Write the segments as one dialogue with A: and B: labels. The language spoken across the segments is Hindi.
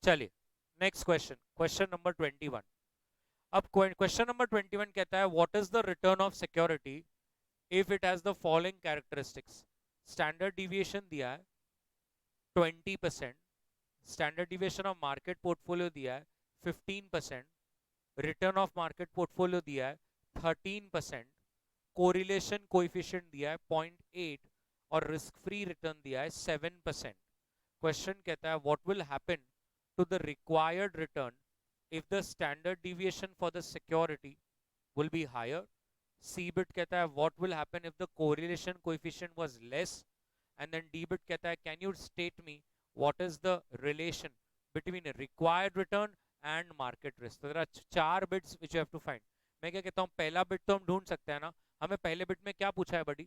A: चलिए नेक्स्ट क्वेश्चन, क्वेश्चन नंबर 21। अब क्वेश्चन नंबर 21 कहता है what is the return of security if it has the following characteristics. Standard deviation दिया है 20%, standard deviation of market portfolio दिया है 15%, रिटर्न ऑफ मार्केट पोर्टफोलियो दिया है 13%, कोरिलेशन कोएफिशिएंट दिया है 0.8 और रिस्क फ्री रिटर्न दिया है 7%। क्वेश्चन कहता है what will happen to the required return if the standard deviation for the security will be higher. C bit कहता है what will happen if the correlation coefficient was less, and then D bit कहता है can you state me what is the relation between a required return and market risk. तो जरा चार bits which you have to find. मैं क्या कहता हूँ, पहला बिट तो हम ढूंढ सकते हैं ना, हमें पहले बिट में क्या पूछा है बड़ी,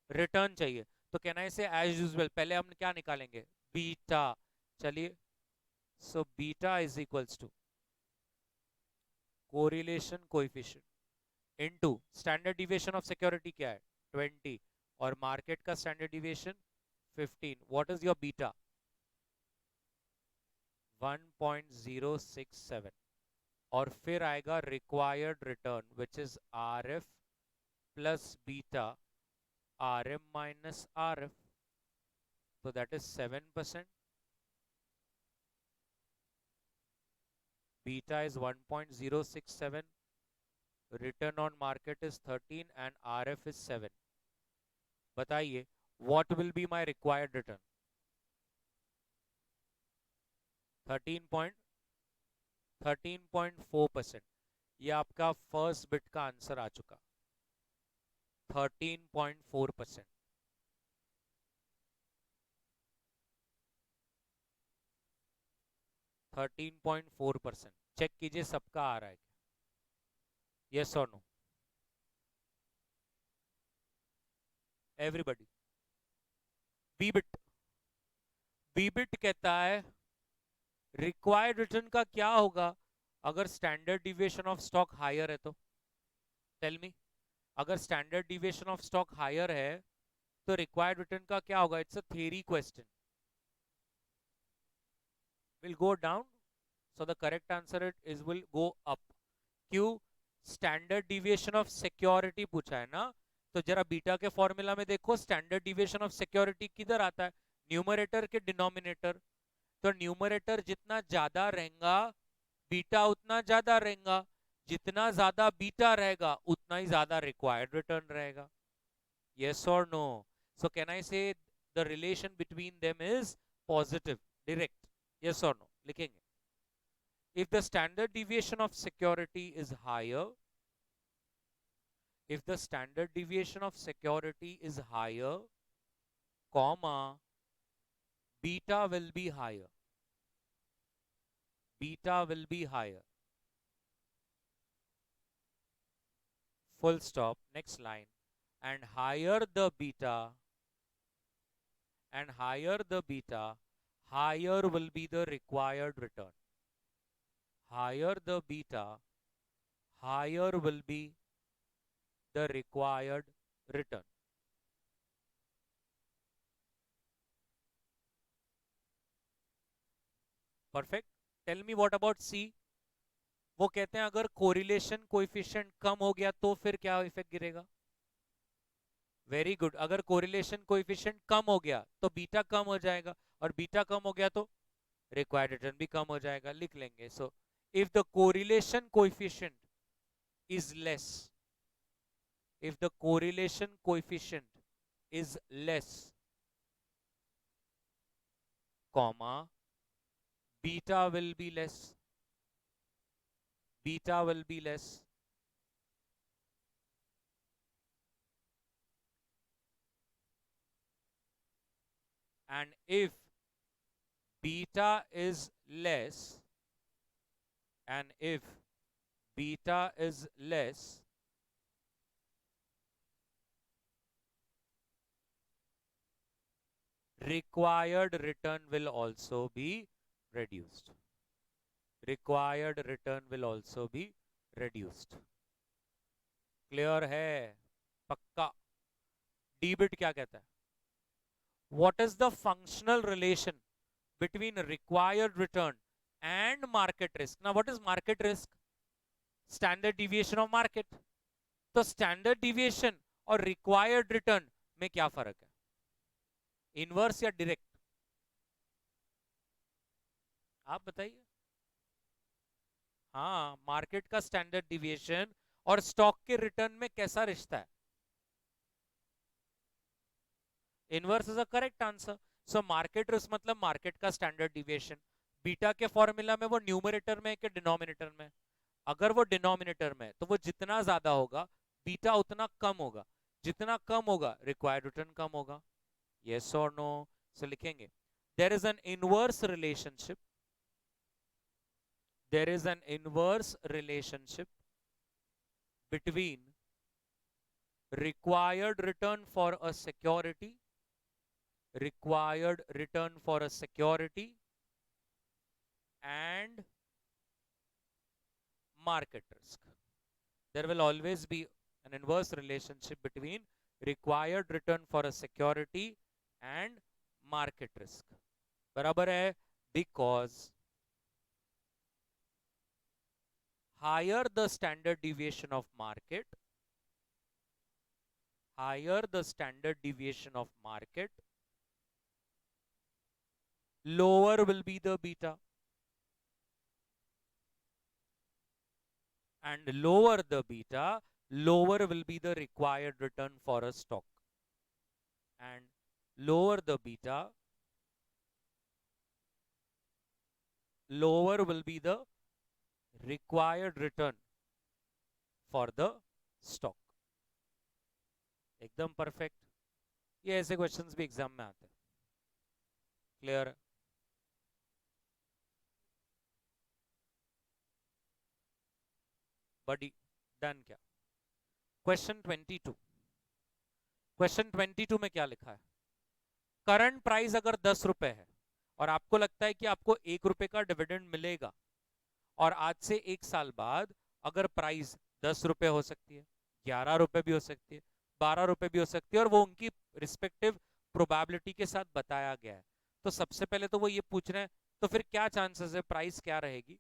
A: रिटर्न चाहिए, तो कहना है इसे एज यूजुअल पहले हम क्या निकालेंगे, बीटा। चलिए, so beta is equals to correlation coefficient into standard deviation of security क्या है 20 और market का standard deviation 15. what is your beta 1.067 और फिर आएगा required return which is RF plus beta RM minus RF, so that is 7%. beta is 1.067, return on market is 13 and RF is 7. बताइए what will be my required return 13.4%। ये आपका फर्स्ट बिट का आंसर आ चुका 13.4%। 13.4%। चेक कीजिए सबका आ रहा है क्या, यस और no, everybody. B bit, B bit कहता है रिक्वायर्ड रिटर्न का क्या होगा अगर standard deviation of stock higher है तो, टेल मी। अगर standard deviation of stock higher है तो रिक्वायर्ड रिटर्न का क्या होगा, it's a theory question, will go down, so the correct answer is will go up. क्यों, स्टैंडर्ड डिविएशन ऑफ सिक्योरिटी पूछा है ना, तो जरा बीटा के फॉर्मूला में देखो स्टैंडर्ड डिविएशन ऑफ सिक्योरिटी किधर आता है, न्यूमरेटर के डिनोमिनेटर, तो न्यूमरेटर जितना ज्यादा रहेगा बीटा उतना ज्यादा रहेगा, जितना ज्यादा बीटा रहेगा उतना ही ज्यादा रिक्वायर्ड रिटर्न रहेगा, yes or no. So can I say the relation between them is positive, direct, yes or no, लिखेंगे। if the standard deviation of security is higher, if the standard deviation of security is higher, comma, beta will be higher, beta will be higher, full stop, next line, and higher the beta, and higher the beta, higher will be the required return, higher the beta, higher will be the required return. Perfect. Tell me what about C? वो कहते हैं अगर कोरिलेशन कोएफिशिएंट कम हो गया तो फिर क्या इफेक्ट गिरेगा, वेरी गुड, अगर कोरिलेशन कोएफिशिएंट कम हो गया तो बीटा कम हो जाएगा और बीटा कम हो गया तो रिक्वायर्ड रिटर्न भी कम हो जाएगा, लिख लेंगे। So if the correlation coefficient is less, if the correlation coefficient is less, comma, beta will be less, beta will be less, and if beta is less, and if beta is less, required return will also be reduced, required return will also be reduced। Clear है, पक्का। डी बिट क्या कहता है, what is the functional relation between required return and market risk. Now what is market risk? Standard deviation of market. तो स्टैंडर्ड डिविएशन और रिक्वायर्ड रिटर्न में क्या फर्क है? इनवर्स या डायरेक्ट? आप बताइए। हाँ, मार्केट का स्टैंडर्ड डिविएशन और स्टॉक के रिटर्न में कैसा रिश्ता है? Inverse is a correct answer. So market risk मतलब मार्केट का स्टैंडर्ड डिविएशन। बीटा के फॉर्मूला में वो न्यूमरेटर में कि डिनोमिनेटर में? अगर वो डिनोमिनेटर में तो वो जितना ज्यादा होगा बीटा उतना कम होगा, जितना कम होगा रिक्वायर्ड रिटर्न कम होगा। यस और नो? सो लिखेंगे there is an inverse relationship, there is an inverse relationship between required return for a security, required return for a security and market risk. There will always be an inverse relationship between required return for a security and market risk. बराबर है? Because higher the standard deviation of market, higher the standard deviation of market, lower will be the beta, and lower the beta, lower will be the required return for a stock, and lower the beta, lower will be the required return for the stock. एकदम परफेक्ट। ये ऐसे क्वेश्चंस भी एग्जाम में आते हैं। क्लियर? बड़ी डन क्या? क्वेश्चन 22, क्वेश्चन 22 में क्या लिखा है? करंट प्राइस अगर 10 रुपए है और आपको लगता है कि आपको 1 रुपए का डिविडेंड मिलेगा, और आज से 1 साल बाद अगर प्राइस 10 रुपए हो सकती है, 11 रुपए भी हो सकती है, 12 रुपए भी हो सकती है, और वो उनकी रिस्पेक्टिव प्रोबेबिलिटी के साथ बताया गया है, तो सबसे पहले तो वो ये पूछ रहे हैं तो फिर क्या चांसेस है, प्राइस क्या रहेगी?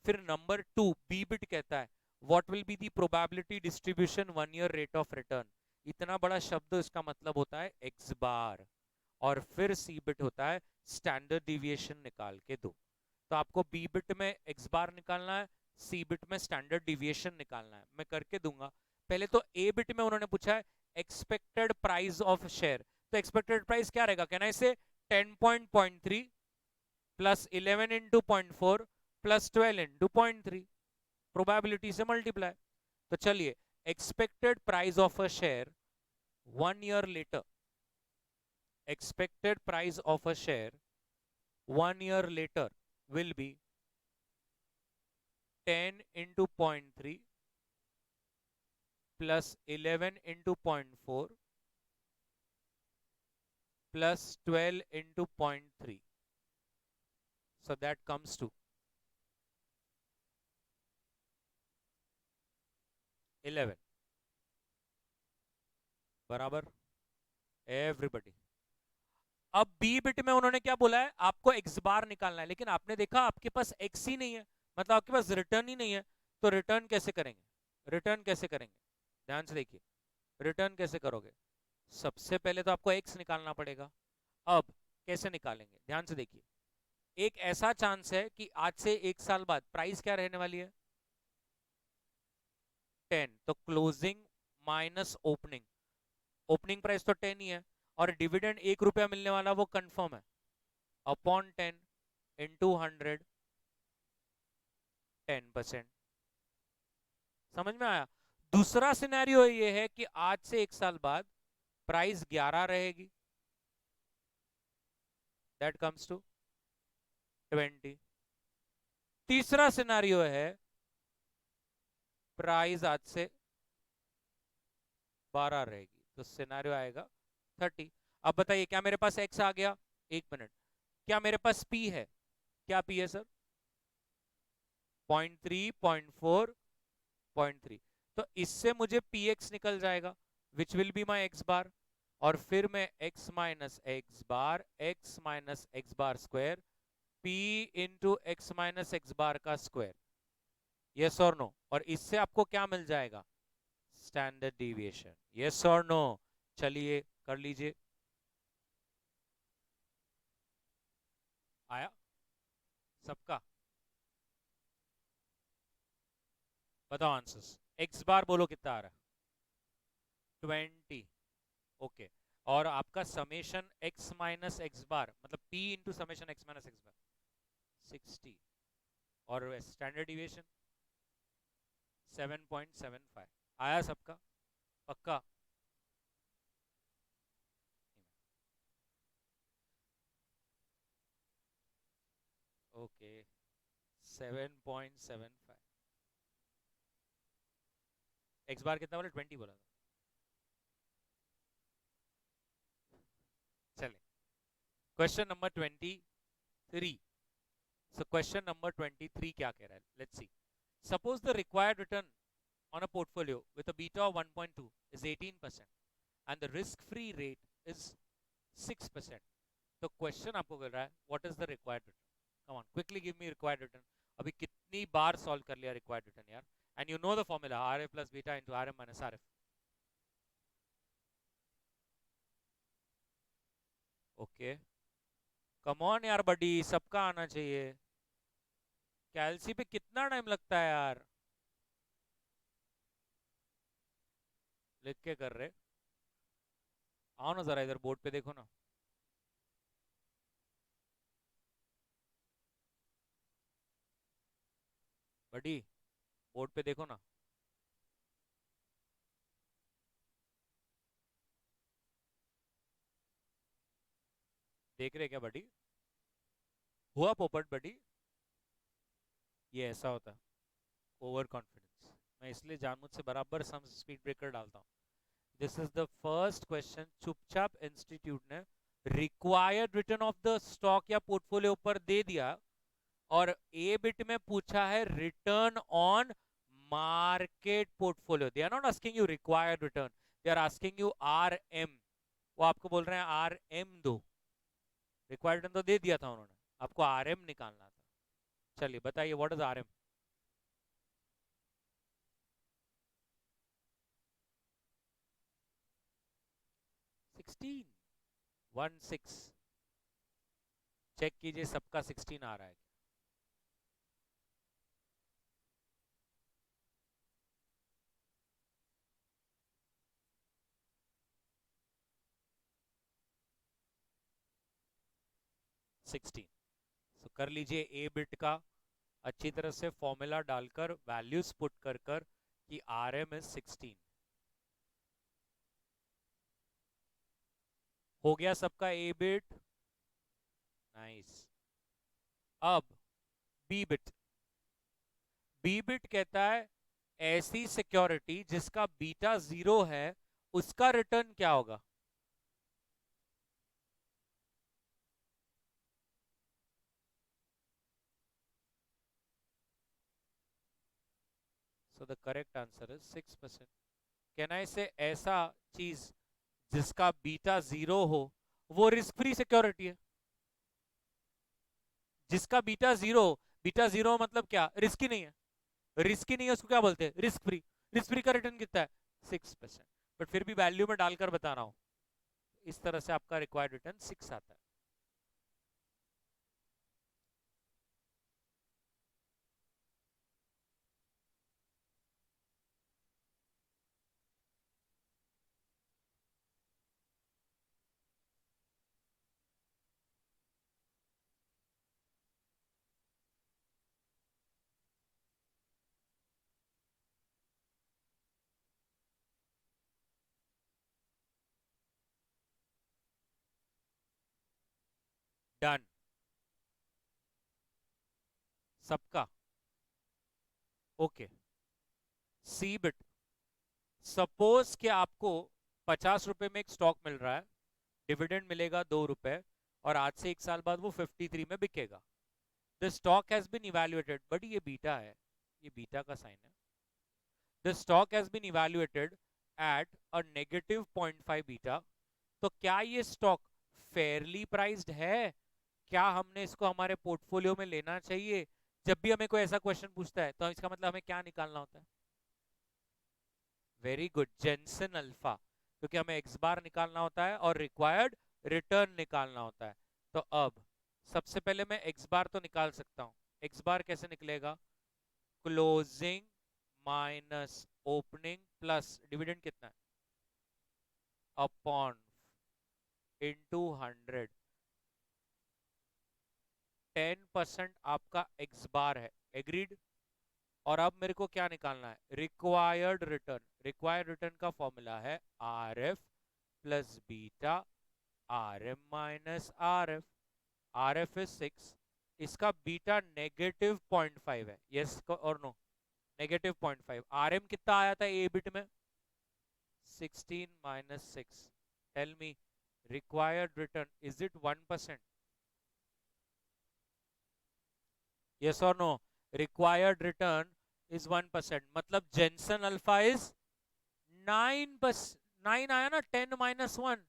A: फिर नंबर 2 बी बिट कहता है what will be the probability distribution 1 year rate of return. इतना बड़ा शब्द, इसका मतलब होता है एक्स बार। और फिर सी बिट होता है स्टैंडर्ड डिविएशन निकाल के दो। तो आपको बी बिट में एक्स बार निकालना है, सी बिट में स्टैंडर्ड डिविएशन निकालना है। मैं करके दूंगा। पहले तो ए बिट में उन्होंने पूछा है एक्सपेक्टेड प्राइस ऑफ शेयर, तो एक्सपेक्टेड प्राइस क्या रहेगा? कहना इसे 10.3 plus 11 into 0.4 plus 12 into 0.3, probability से मल्टीप्लाई। तो चलिए, expected price of a share 1 year later, expected price of a share 1 year later will be 10 into 0.3 plus 11 into 0.4 plus 12 into 0.3. So that comes to 11 बराबर एवरीबडी। अब बी बिट में उन्होंने क्या बोला है? आपको एक्स बार निकालना है, लेकिन आपने देखा आपके पास एक्स ही नहीं है, मतलब आपके पास रिटर्न ही नहीं है। तो रिटर्न कैसे करेंगे? रिटर्न कैसे करेंगे? ध्यान से देखिए, रिटर्न कैसे करोगे? सबसे पहले तो आपको एक्स निकालना पड़ेगा। अब कैसे निकालेंगे? ध्यान से देखिए, एक ऐसा चांस है कि आज से 1 साल बाद प्राइस क्या रहने वाली है? 10, तो closing minus opening, opening price तो 10 ही है, और डिविडेंड 1 रुपया मिलने वाला वो कंफर्म है, अपॉन 10 इंटू 100, 10%। समझ में आया? दूसरा सिनेरियो ये है कि आज से 1 साल बाद प्राइस 11 रहेगी, दैट कम्स टू 20। तीसरा सिनेरियो है प्राइस आज से 12 रहेगी, तो सिनेरियो आएगा 30। अब बताइए, क्या मेरे पास एक्स आ गया? 1 मिनट, क्या मेरे पास पी है? क्या पी है सर? 0.3, 0.4, 0.3। तो इससे मुझे पी एक्स निकल जाएगा, which will be my X bar, और फिर मैं x minus x bar, x minus x bar square P into X minus x bar का स्क्वायर, यस और नो, और इससे आपको क्या मिल जाएगा, स्टैंडर्ड डिविएशन, यस और नो। चलिए कर लीजिए, आया सबका, बताओ आंसर्स। एक्स बार बोलो कितना आ रहा है, 20, ओके। और आपका summation X minus x bar मतलब P into summation X minus x bar 60, और स्टैंडर्ड डिविएशन 7.75, आया सबका, पक्का। ओके 7.75, एक्स बार कितना बोला, 20 बोला था। चले question number 23। So question number 23 क्या कह रहा है, let's see. Suppose the required return on a portfolio with a beta of 1.2 is 18% and the risk free rate is 6%. तो क्वेश्चन आपको कर रहा है what is the required return, come on quickly give me required return. अभी कितनी बार सॉल्व कर लिया रिक्वायर्ड रिटर्न यार, and you know the formula R A plus beta into R M minus R F. Okay come on यार बडी, सबका आना चाहिए। कैलसी पे कितना टाइम लगता है यार, लिख के कर रहे, आओ ना जरा इधर बोर्ड पे देखो ना। बडी बोर्ड पे देखो ना, देख रहे क्या बडी, हुआ पोपट बडी, ये ऐसा होता है ओवर कॉन्फिडेंस। मैं इसलिए जानबूझ से बराबर सम स्पीड ब्रेकर डालता हूँ। This is the first question, चुपचाप इंस्टीट्यूट ने required return of the stock या पोर्टफोलियो ऊपर दे दिया, और ए बिट में पूछा है return on market portfolio. They are not asking you required return, they are asking you R M. वो आपको बोल रहे हैं आर एम दो, रिक्वायर्ड रिटर्न तो दे दिया था उन्होंने, आपको आर एम निकालना था। चलिए बताइए what is R M. 16, 16, check कीजिए सबका 16 आ रहा है। 16, तो कर लीजिए ए बिट का अच्छी तरह से फॉर्मूला डालकर वैल्यूज पुट कर कर कि आर एम इज 16। हो गया सबका ए बिट, नाइस। अब बी बिट, बी बिट कहता है ऐसी सिक्योरिटी जिसका बीटा 0 है उसका रिटर्न क्या होगा। सो the correct answer is 6%। Can I से ऐसा चीज जिसका बीटा 0 हो वो रिस्क फ्री सिक्योरिटी है, जिसका बीटा 0, बीटा 0 मतलब क्या, रिस्की नहीं है, रिस्की नहीं है उसको क्या बोलते हैं, रिस्क फ्री। रिस्क फ्री का रिटर्न कितना है, 6%। बट फिर भी वैल्यू में डालकर बता रहा हूं, इस तरह से आपका रिक्वायर्ड रिटर्न 6 आता है। डन सबका, ओके। सी बिट, सपोज कि आपको 50 रुपए में एक स्टॉक मिल रहा है, डिविडेंड मिलेगा 2 रुपए, और आज से 1 साल बाद वो 53 में बिकेगा। The stock has been evaluated, but ये बीटा है, ये बीटा का साइन है। The stock has been evaluated at a -0.5 beta. तो क्या ये स्टॉक फेयरली प्राइस्ड है क्या हमने इसको हमारे पोर्टफोलियो में लेना चाहिए? जब भी हमें कोई ऐसा क्वेश्चन पूछता है तो इसका मतलब हमें क्या निकालना होता है? वेरी गुड, जेनसन अल्फा, क्योंकि हमें एक्स बार निकालना होता है और रिक्वायर्ड रिटर्न निकालना होता है। तो अब सबसे पहले मैं एक्स बार तो निकाल सकता हूं। एक्स बार कैसे निकलेगा? Closing minus opening plus dividend कितना है अपॉन इंटू 100। 10% आपका एक्स बार है, एग्रीड। और अब मेरे को क्या निकालना है? Required return. रिक्वायर्ड रिटर्न का फॉर्मूला है R F plus beta R M minus R F. R F is 6, इसका बीटा -0.5 है, यस और नो? -0.5। आर एम कितना आया था ए बिट में? 16 minus 6। Tell me, required return is it 1%? Yes और नो? रिक्वायर्ड रिटर्न इज 1%, मतलब जेनसन अल्फा इज 9 बस। 9 आया ना, 10 - 1।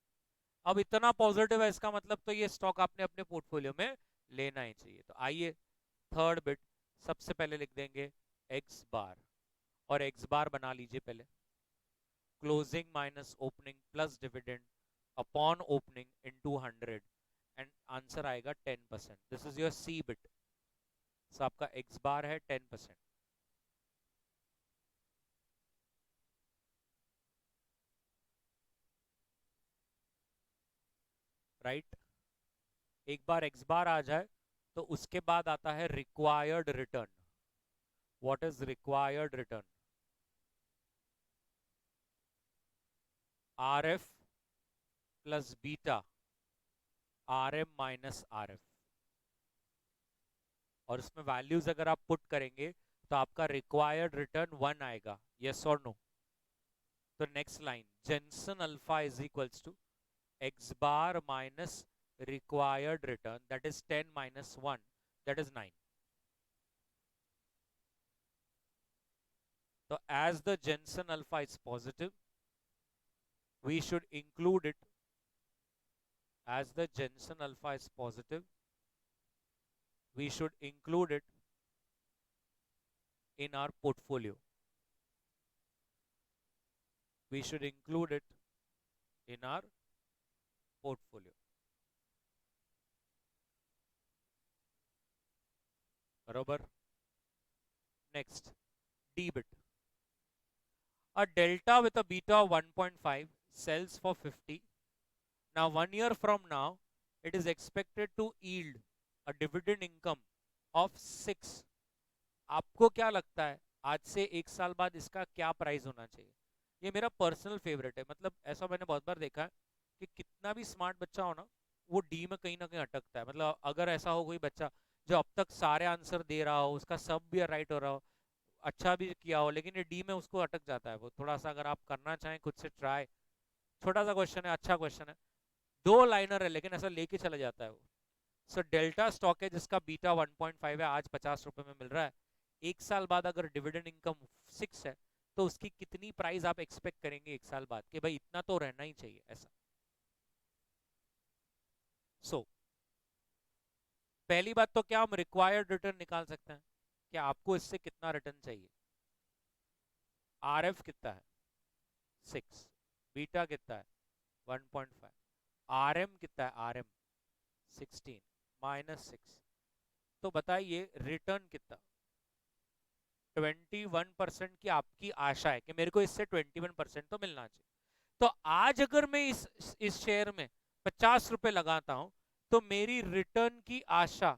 A: अब इतना पॉजिटिव है, इसका मतलब तो ये स्टॉक आपने अपने पोर्टफोलियो में लेना ही चाहिए। तो आइए थर्ड बिट, सबसे पहले लिख देंगे एक्स बार, और एक्स बार बना लीजिए पहले। Closing minus opening plus dividend upon opening into 100, and answer आएगा 10%। This is your C bit. So आपका एक्स बार है 10%, राइट? एक बार एक्स बार आ जाए तो उसके बाद आता है required return. What is required return? R F plus beta R M minus R F, और इसमें वैल्यूज अगर आप पुट करेंगे तो आपका रिक्वायर्ड रिटर्न 1 आएगा, यस और नो? तो next line, Jensen alpha is equals to X bar minus required return, that is 10 minus 1, that is 9. So as the Jensen alpha is positive, we should include it. As the Jensen alpha is positive, we should include it in our portfolio. We should include it in our portfolio. बरोबर? Next, D bit. A delta with a beta of 1.5 sells for 50. Now 1 year from now, it is expected to yield a dividend income of 6. आपको क्या लगता है आज से 1 साल बाद इसका क्या प्राइस होना चाहिए? ये मेरा पर्सनल फेवरेट है। मतलब ऐसा मैंने बहुत बार देखा है कि कितना भी स्मार्ट बच्चा हो ना, वो डी में कहीं ना कहीं अटकता है। मतलब अगर ऐसा हो कोई बच्चा जो अब तक सारे आंसर दे रहा हो, उसका सब भी राइट हो रहा हो, अच्छा भी किया हो, लेकिन ये डी में उसको अटक जाता है। वो थोड़ा सा अगर आप करना चाहें खुद से ट्राई, छोटा सा क्वेश्चन है, अच्छा क्वेश्चन है, 2 लाइनर है, लेकिन ऐसा लेके चला जाता है वो। सो डेल्टा स्टॉक है जिसका बीटा 1.5 है, आज 50 रुपए में मिल रहा है। 1 साल बाद अगर डिविडेंड इनकम 6 है तो उसकी कितनी प्राइस आप एक्सपेक्ट करेंगे 1 साल बाद? कि भाई इतना तो रहना ही चाहिए ऐसा। सो पहली बात तो क्या हम रिक्वायर्ड रिटर्न निकाल सकते हैं? क्या आपको इससे कितना रिटर्न चाहिए? आर एफ कितना है? 6। बीटा कितना है? 1.5। आर एम कितना है? R M 16 minus 6। तो बताइए रिटर्न कितना? 21% की आपकी आशा है कि मेरे को इससे 21% तो मिलना चाहिए। तो आज अगर मैं इस शेयर में 50 रुपए लगाता हूं तो मेरी रिटर्न की आशा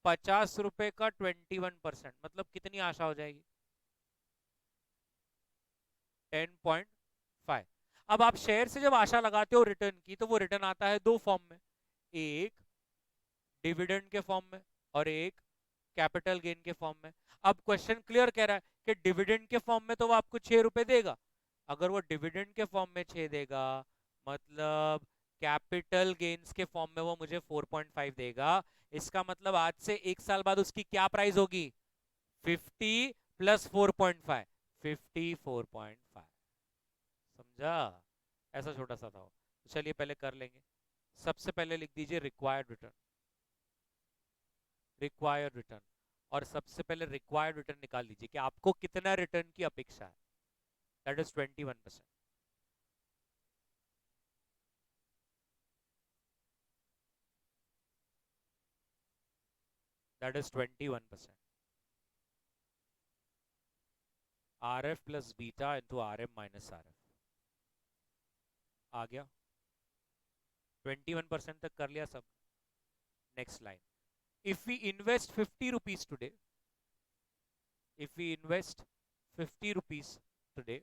A: 50 रुपए का 21%, मतलब कितनी आशा हो जाएगी? 10.5। अब आप शेयर से जब आशा लगाते हो रिटर्न की, तो वो रिटर्न आता है 2 फॉर्म में, एक डिविडेंड के फॉर्म में और एक कैपिटल गेन के फॉर्म में। अब क्वेश्चन क्लियर कह रहा है कि डिविडेंड के फॉर्म में तो वो आपको 6 रुपए देगा। अगर वो डिविडेंड के फॉर्म में 6 देगा, मतलब कैपिटल गेन्स के फॉर्म में वो मुझे 4.5 देगा, इसका मतलब आज से 1 साल बाद उसकी क्या प्राइस होगी? 50 प्लस 4.5, 54.5। समझा? ऐसा छोटा सा था वो। तो चलिए पहले कर लेंगे। सबसे पहले लिख दीजिए रिक्वायर्ड रिटर्न। रिक्वायर्ड रिटर्न, और सबसे पहले रिक्वायर्ड रिटर्न निकाल लीजिए कि आपको कितना रिटर्न की अपेक्षा है, that is 21%। That is 21%। R F plus beta into R M minus R F आ गया। 21% तक कर लिया सब। Next line, if we invest 50 rupees today, if we invest 50 rupees today,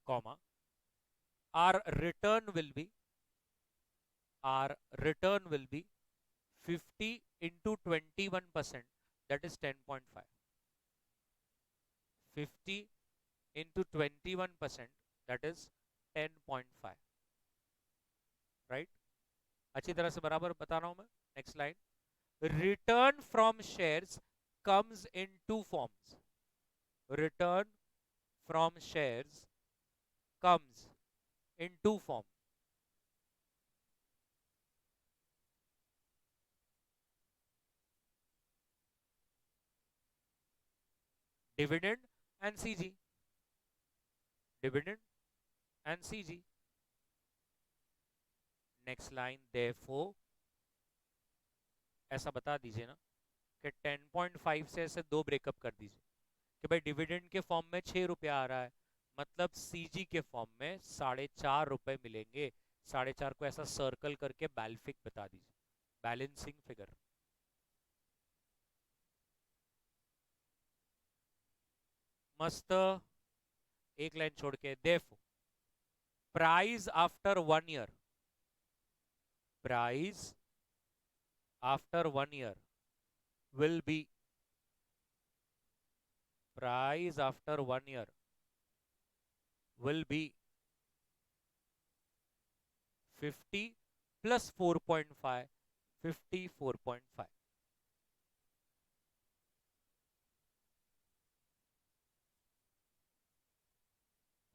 A: comma, our return will be, our return will be 50 into 21%, that is 10.5. 50 into 21%, that is 10.5, right? अच्छी तरह से बराबर बता रहा हूं मैं। Next line, return from shares comes in two forms. Return from shares comes in two forms. Dividend and CG. Dividend and CG. Next line, therefore, ऐसा बता दीजिए ना कि 10.5 से ऐसे दो ब्रेकअप कर दीजिए कि भाई डिविडेंड के फॉर्म में 6 रुपया आ रहा है, मतलब सीजी के फॉर्म में 4.5 रुपए मिलेंगे। 4.5 को ऐसा सर्कल करके बैल्फिक बता दीजिए, बैलेंसिंग फिगर। मस्त। एक लाइन छोड़ के, therefore price after 1 year, price after 1 year will be, price after 1 year will be 50 plus 4.5, 54.5.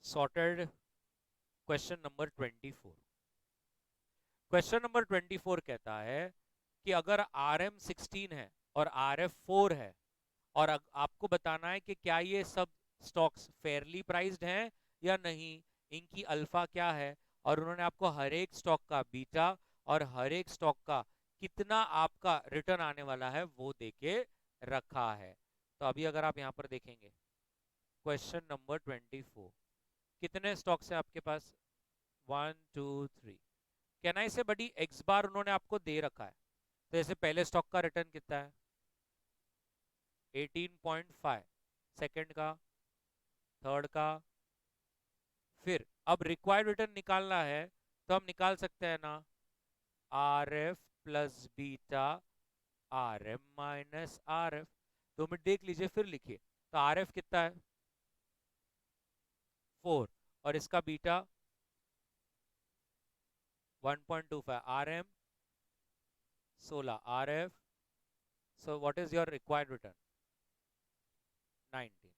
A: Sorted. Question number 24। Question number 24 कहता है कि अगर आर एम 16 है और आर एफ 4 है, और आपको बताना है कि क्या ये सब स्टॉक्स फेयरली प्राइस्ड हैं या नहीं, इनकी अल्फा क्या है, और उन्होंने आपको हर एक स्टॉक का बीटा और हर एक स्टॉक का कितना आपका रिटर्न आने वाला है वो देके रखा है। तो अभी अगर आप यहां पर देखेंगे क्वेश्चन नंबर 24, कितने स्टॉक्स है आपके पास, 1 2 3, कहना इससे बड़ी एक्स बार उन्होंने आपको दे रखा है। तो जैसे पहले स्टॉक का रिटर्न कितना है, 18.5, सेकंड का, थर्ड का, फिर अब रिक्वायर्ड रिटर्न निकालना है तो हम निकाल सकते हैं ना, R F plus beta R M minus R F. 2 minute देख लीजिए फिर लिखिए। तो आर एफ कितना है, 4, और इसका beta 1.25, R M 16, R F, so what is your required return, 19।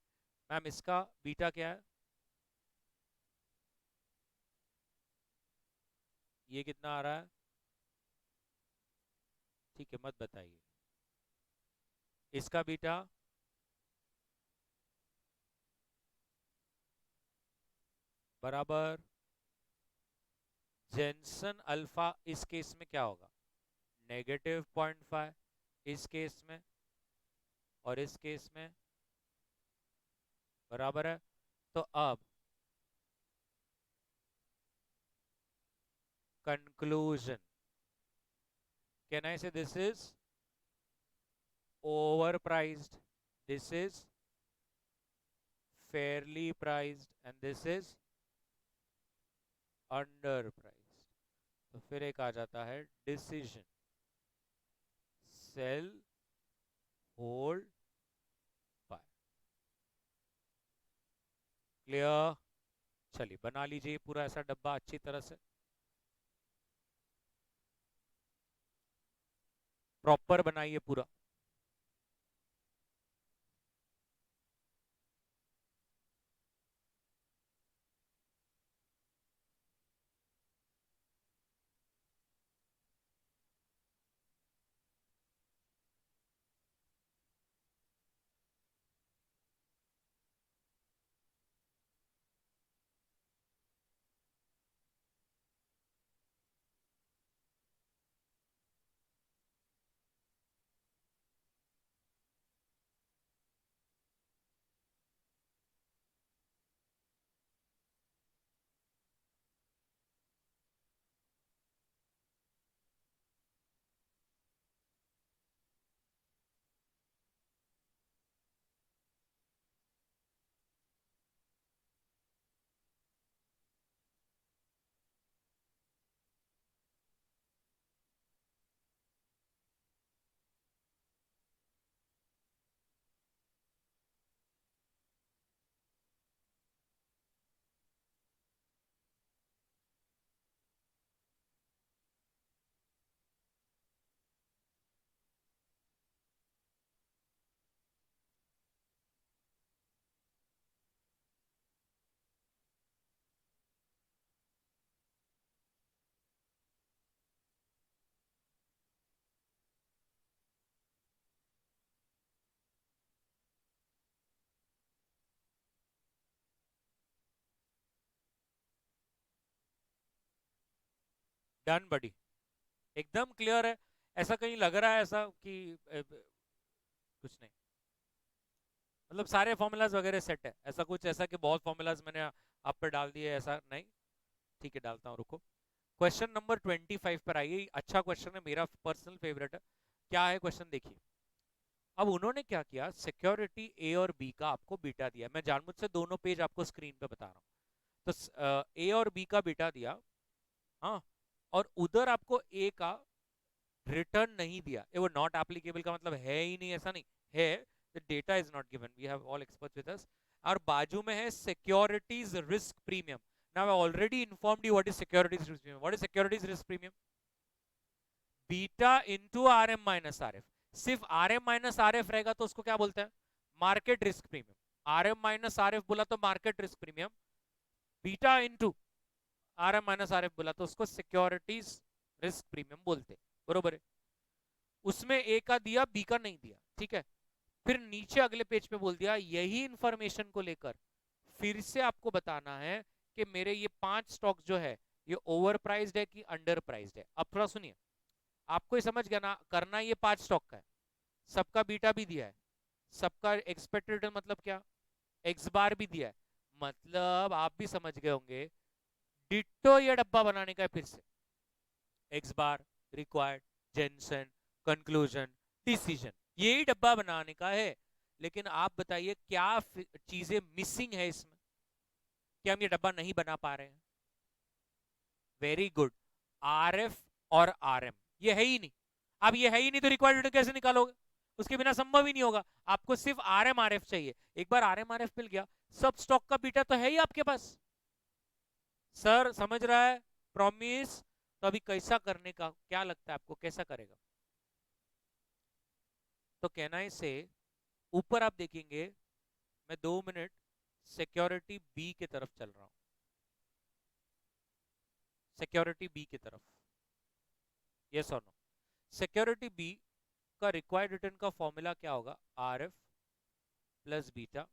A: Ma'am इसका बीटा क्या है, ये कितना आ रहा है, ठीक है मत बताइए। इसका बीटा बराबर जेंसन अल्फा, इस केस में क्या होगा, -0.5, इस केस में, और इस केस में बराबर है। तो अब conclusion, can I say this is overpriced, this is fairly priced, and this is underpriced. तो फिर एक आ जाता है decision, sell, hold, buy. Clear. चलिए बना लीजिए पूरा ऐसा डब्बा अच्छी तरह से, प्रॉपर बनाइए पूरा। डन बडी, एकदम क्लियर है। ऐसा कहीं लग रहा है ऐसा कि कुछ नहीं, मतलब सारे फॉर्मूलाज वगैरह सेट है, ऐसा कुछ ऐसा कि बहुत फॉर्मूलाज मैंने आप पे डाल दिए, ऐसा नहीं? ठीक है, डालता हूँ, रुको। क्वेश्चन नंबर 25 पर आइए। अच्छा क्वेश्चन है, मेरा पर्सनल फेवरेट है। क्या है क्वेश्चन, देखिए। अब उन्होंने क्या किया, सिक्योरिटी ए और बी का आपको बीटा दिया। मैं जानबूझ से दोनों पेज आपको स्क्रीन पे बता रहा हूँ। तो ए और बी का बीटा दिया, हाँ, और उधर आपको ए का रिटर्न नहीं दिया। ये वो नॉट एप्लीकेबल का मतलब है ही नहीं, ऐसा नहीं है, the data is not given, we have all experts with us. और बाजू में है securities risk premium. Now I already informed you what is securities risk premium. What is securities risk premium? Beta into R M minus R F. सिर्फ R M minus R F रहेगा तो उसको क्या बोलते हैं? Market risk premium. R M minus R F बोला तो market risk premium, beta into R M minus R F बोला तो उसको सिक्योरिटीज रिस्क प्रीमियम बोलते, बरोबर है? उसमें ए का दिया, बी का नहीं दिया, ठीक है। फिर नीचे अगले पेज पे बोल दिया, यही इंफॉर्मेशन को लेकर फिर से आपको बताना है कि मेरे ये 5 स्टॉक जो है ये ओवर प्राइज्ड है कि अंडर प्राइज्ड है। अब थोड़ा सुनिए, आपको ये समझ गया ना, करना ये 5 स्टॉक का है, सबका बीटा भी दिया है, सबका एक्सपेक्टेड रिटर्न मतलब क्या, एक्स बार भी दिया है, मतलब आप भी समझ गए होंगे डिट्टो ये डब्बा बनाने का है फिर से। एक्स बार, रिक्वायर्ड, जेनसन, कंक्लूजन, डिसीजन, यही डब्बा बनाने का है। लेकिन आप बताइए क्या चीजें मिसिंग है इसमें कि हम ये डब्बा नहीं बना पा रहे हैं? वेरी गुड, आर एफ और आर एम, ये है ही नहीं। अब ये है ही नहीं तो रिक्वायर्ड रिटर्न कैसे निकालोगे? उसके बिना संभव ही नहीं होगा। आपको सिर्फ आर एफ चाहिए। एक बार आर एफ मिल गया, सब स्टॉक का बीटा तो है ही आपके पास। सर समझ रहा है, प्रॉमिस? तो अभी कैसा करने का, क्या लगता है आपको कैसा करेगा? तो कहना है से ऊपर आप देखेंगे, मैं 2 मिनट सिक्योरिटी बी की तरफ चल रहा हूं, सिक्योरिटी बी की तरफ, यस और नो। सिक्योरिटी बी का रिक्वायर्ड रिटर्न का फॉर्मूला क्या होगा? R F plus beta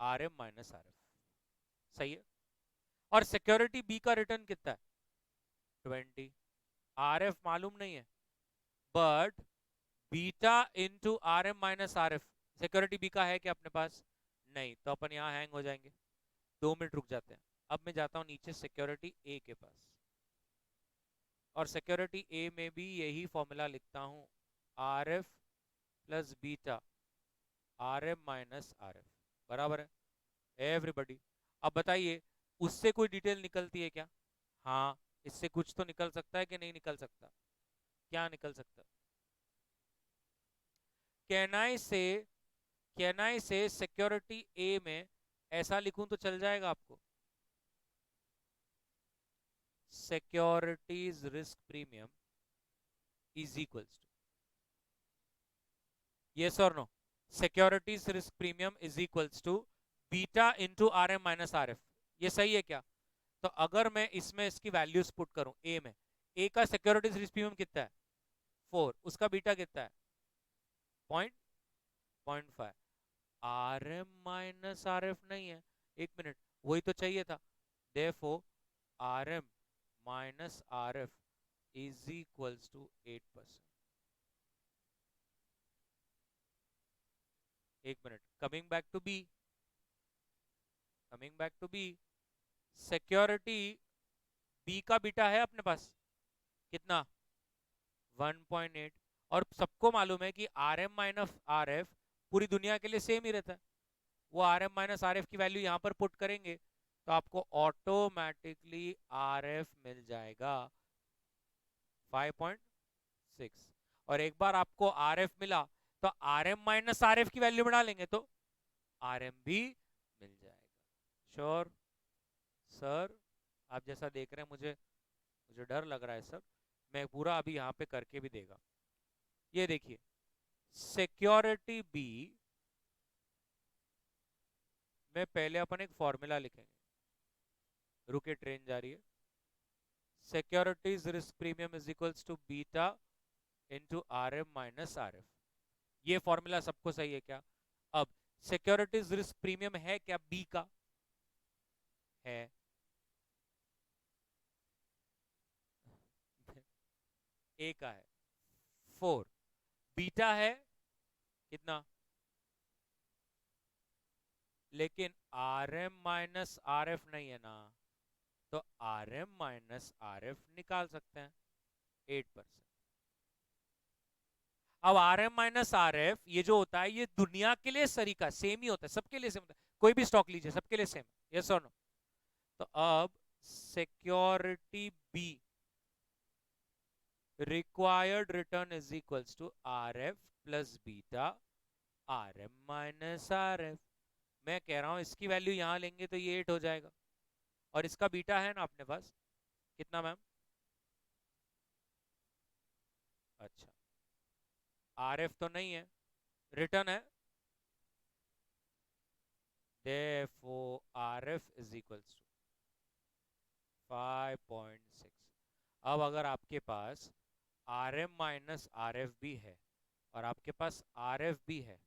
A: R M minus R F, सही है। और सिक्योरिटी बी का रिटर्न कितना है? 20। आर एफ मालूम नहीं है, but beta into R M minus R F, security B का है क्या अपने पास? नहीं, तो अपन यहां हैंग हो जाएंगे। 2 मिनट रुक जाते हैं। अब मैं जाता हूं नीचे सिक्योरिटी ए के पास, और सिक्योरिटी ए में भी यही फॉर्मूला लिखता हूं, R F plus beta R M minus R F, बराबर है एवरीबडी। अब बताइए, उससे कोई डिटेल निकलती है क्या? हाँ, इससे कुछ तो निकल सकता है कि नहीं निकल सकता? क्या निकल सकता? कैन आई से सिक्योरिटी ए में ऐसा लिखूं तो चल जाएगा आपको, securities risk premium is equals to, yes और no, securities risk premium is equals to beta into R M minus R F, ये सही है क्या? तो अगर मैं इसमें इसकी वैल्यूज पुट करूं, ए में, ए का सिक्योरिटीज रिस्क प्रीमियम कितना है? 4, उसका बीटा कितना है? 0.5। R M minus R F नहीं है, एक मिनट, वही तो चाहिए था। Therefore R M minus R F is equals to 8%। एक मिनट, coming back to B, coming back to B, security B का बीटा है अपने पास कितना? 1.8। और सबको मालूम है कि R M minus R F पूरी दुनिया के लिए सेम ही रहता है। वो R M minus R F की वैल्यू यहां पर पुट करेंगे तो आपको ऑटोमेटिकली आर एफ मिल जाएगा 5.6। और एक बार आपको आर एफ मिला तो R M minus R F की वैल्यू में डालेंगे तो आर एम भी मिल जाएगा। Sure sir? आप जैसा देख रहे हैं, मुझे मुझे डर लग रहा है सर। मैं पूरा अभी यहाँ पे करके भी देगा। ये देखिए, सिक्योरिटी बी में पहले अपन एक फॉर्मूला लिखेंगे, रुके ट्रेन जा रही है। Securities risk premium is equals to beta into R M minus R F, ये फॉर्मूला सबको सही है क्या? अब सिक्योरिटीज रिस्क प्रीमियम है क्या बी का? है। ए का है 4, बीटा है कितना, लेकिन R M minus R F नहीं है ना, तो R M minus R F निकाल सकते हैं 8%। अब R M minus R F ये जो होता है ये दुनिया के लिए सरीका सेम ही होता है, सबके लिए सेम होता है, कोई भी स्टॉक लीजिए सबके लिए सेम, यस और नो। तो अब security B required return is equals to R F plus beta R M minus R F. मैं कह रहा हूं इसकी वैल्यू यहां लेंगे तो ये 8 हो जाएगा, और इसका बीटा है ना अपने पास कितना मैम, अच्छा आर एफ तो नहीं है, रिटर्न है, therefore RF is equals to 5.6। अब अगर आपके पास R M minus R F भी है और आपके पास आर एफ भी है,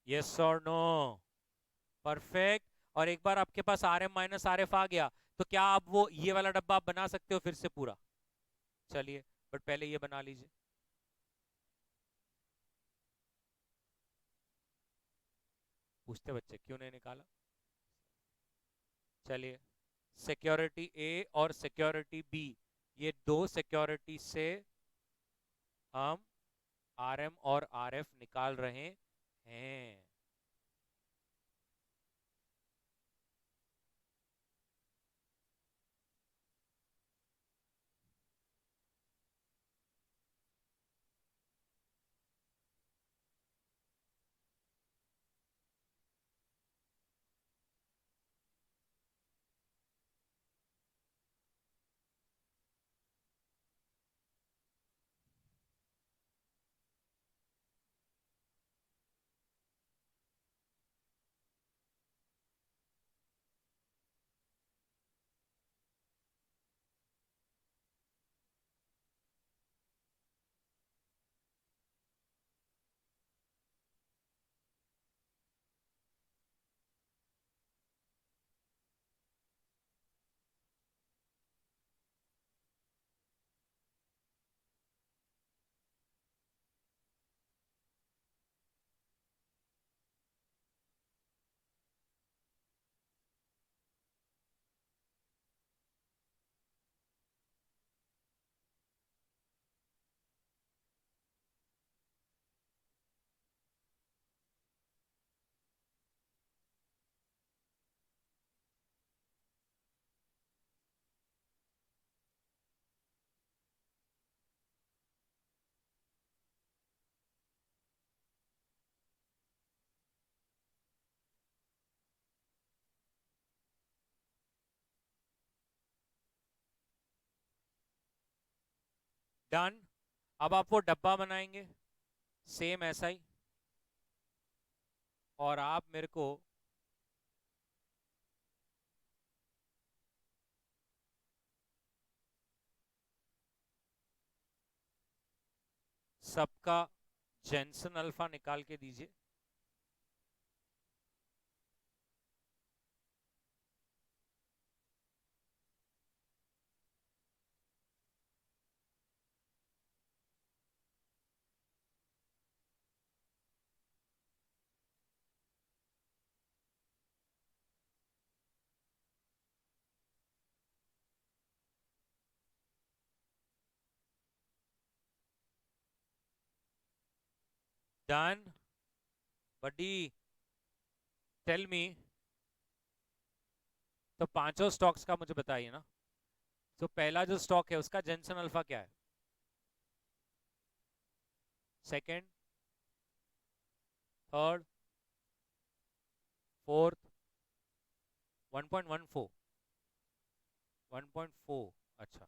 A: यस और नो, परफेक्ट। और एक बार आपके पास R M minus R F आ गया तो क्या आप वो ये वाला डब्बा आप बना सकते हो फिर से पूरा, चलिए बट पहले ये बना लीजिए। पूछते बच्चे क्यों नहीं निकाला, चलिए सिक्योरिटी ए और सिक्योरिटी बी, ये दो सिक्योरिटी से हम आर एम और आर एफ निकाल रहे हैं। डन। अब आप वो डब्बा बनाएंगे सेम ऐसा ही, और आप मेरे को सबका जेंसन अल्फा निकाल के दीजिए। डन बडी, टेल मी, तो पांचों स्टॉक्स का मुझे बताइए ना। तो पहला जो स्टॉक है उसका जेंसन अल्फा क्या है, सेकंड, थर्ड, फोर्थ, 1.14, 1.4, अच्छा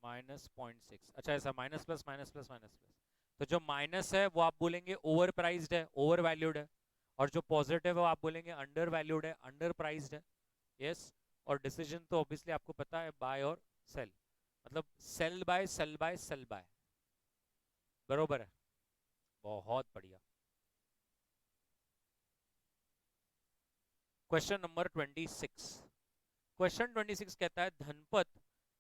A: -0.6, अच्छा ऐसा minus plus minus plus minus plus. तो जो माइनस है वो आप बोलेंगे ओवर प्राइज्ड है, ओवर वैल्यूड है, और जो पॉजिटिव है वो आप बोलेंगे अंडर वैल्यूड है, अंडर प्राइज्ड है, यस। और डिसीजन तो ऑब्वियसली आपको पता है बाय और सेल, मतलब sell buy sell buy sell buy. बरोबर है, बहुत बढ़िया। Question number 26। क्वेश्चन 26 कहता है धनपत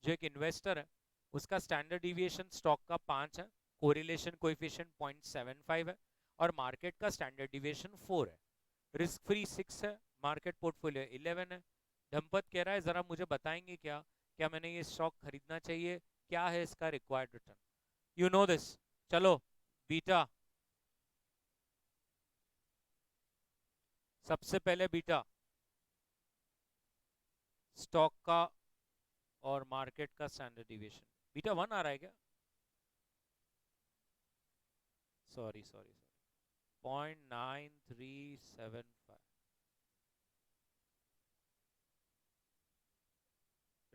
A: जो एक इन्वेस्टर है, उसका स्टैंडर्ड डिविएशन स्टॉक का 5 है, कोरिलेशन कोएफिशिएंट 0.75 है, और मार्केट का स्टैंडर्ड डिविएशन 4 है, रिस्क फ्री 6 है, मार्केट पोर्टफोलियो 11 है। धनपत कह रहा है जरा मुझे बताएंगे क्या, क्या मैंने ये स्टॉक खरीदना चाहिए, क्या है इसका required return. You know this. चलो, बीटा, सबसे पहले बीटा स्टॉक का और मार्केट का स्टैंडर्ड डिविएशन। बीटा 1 आ रहा है क्या? Sorry sorry sorry, 0.9375।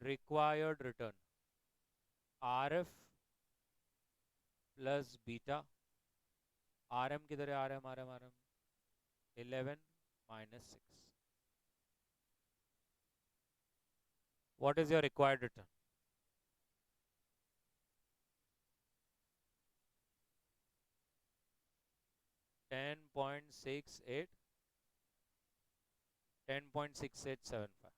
A: Required return R F plus beta, R M किधर है, R M R M R M, 11 minus 6। What is your required return? 10.68, 10.6875।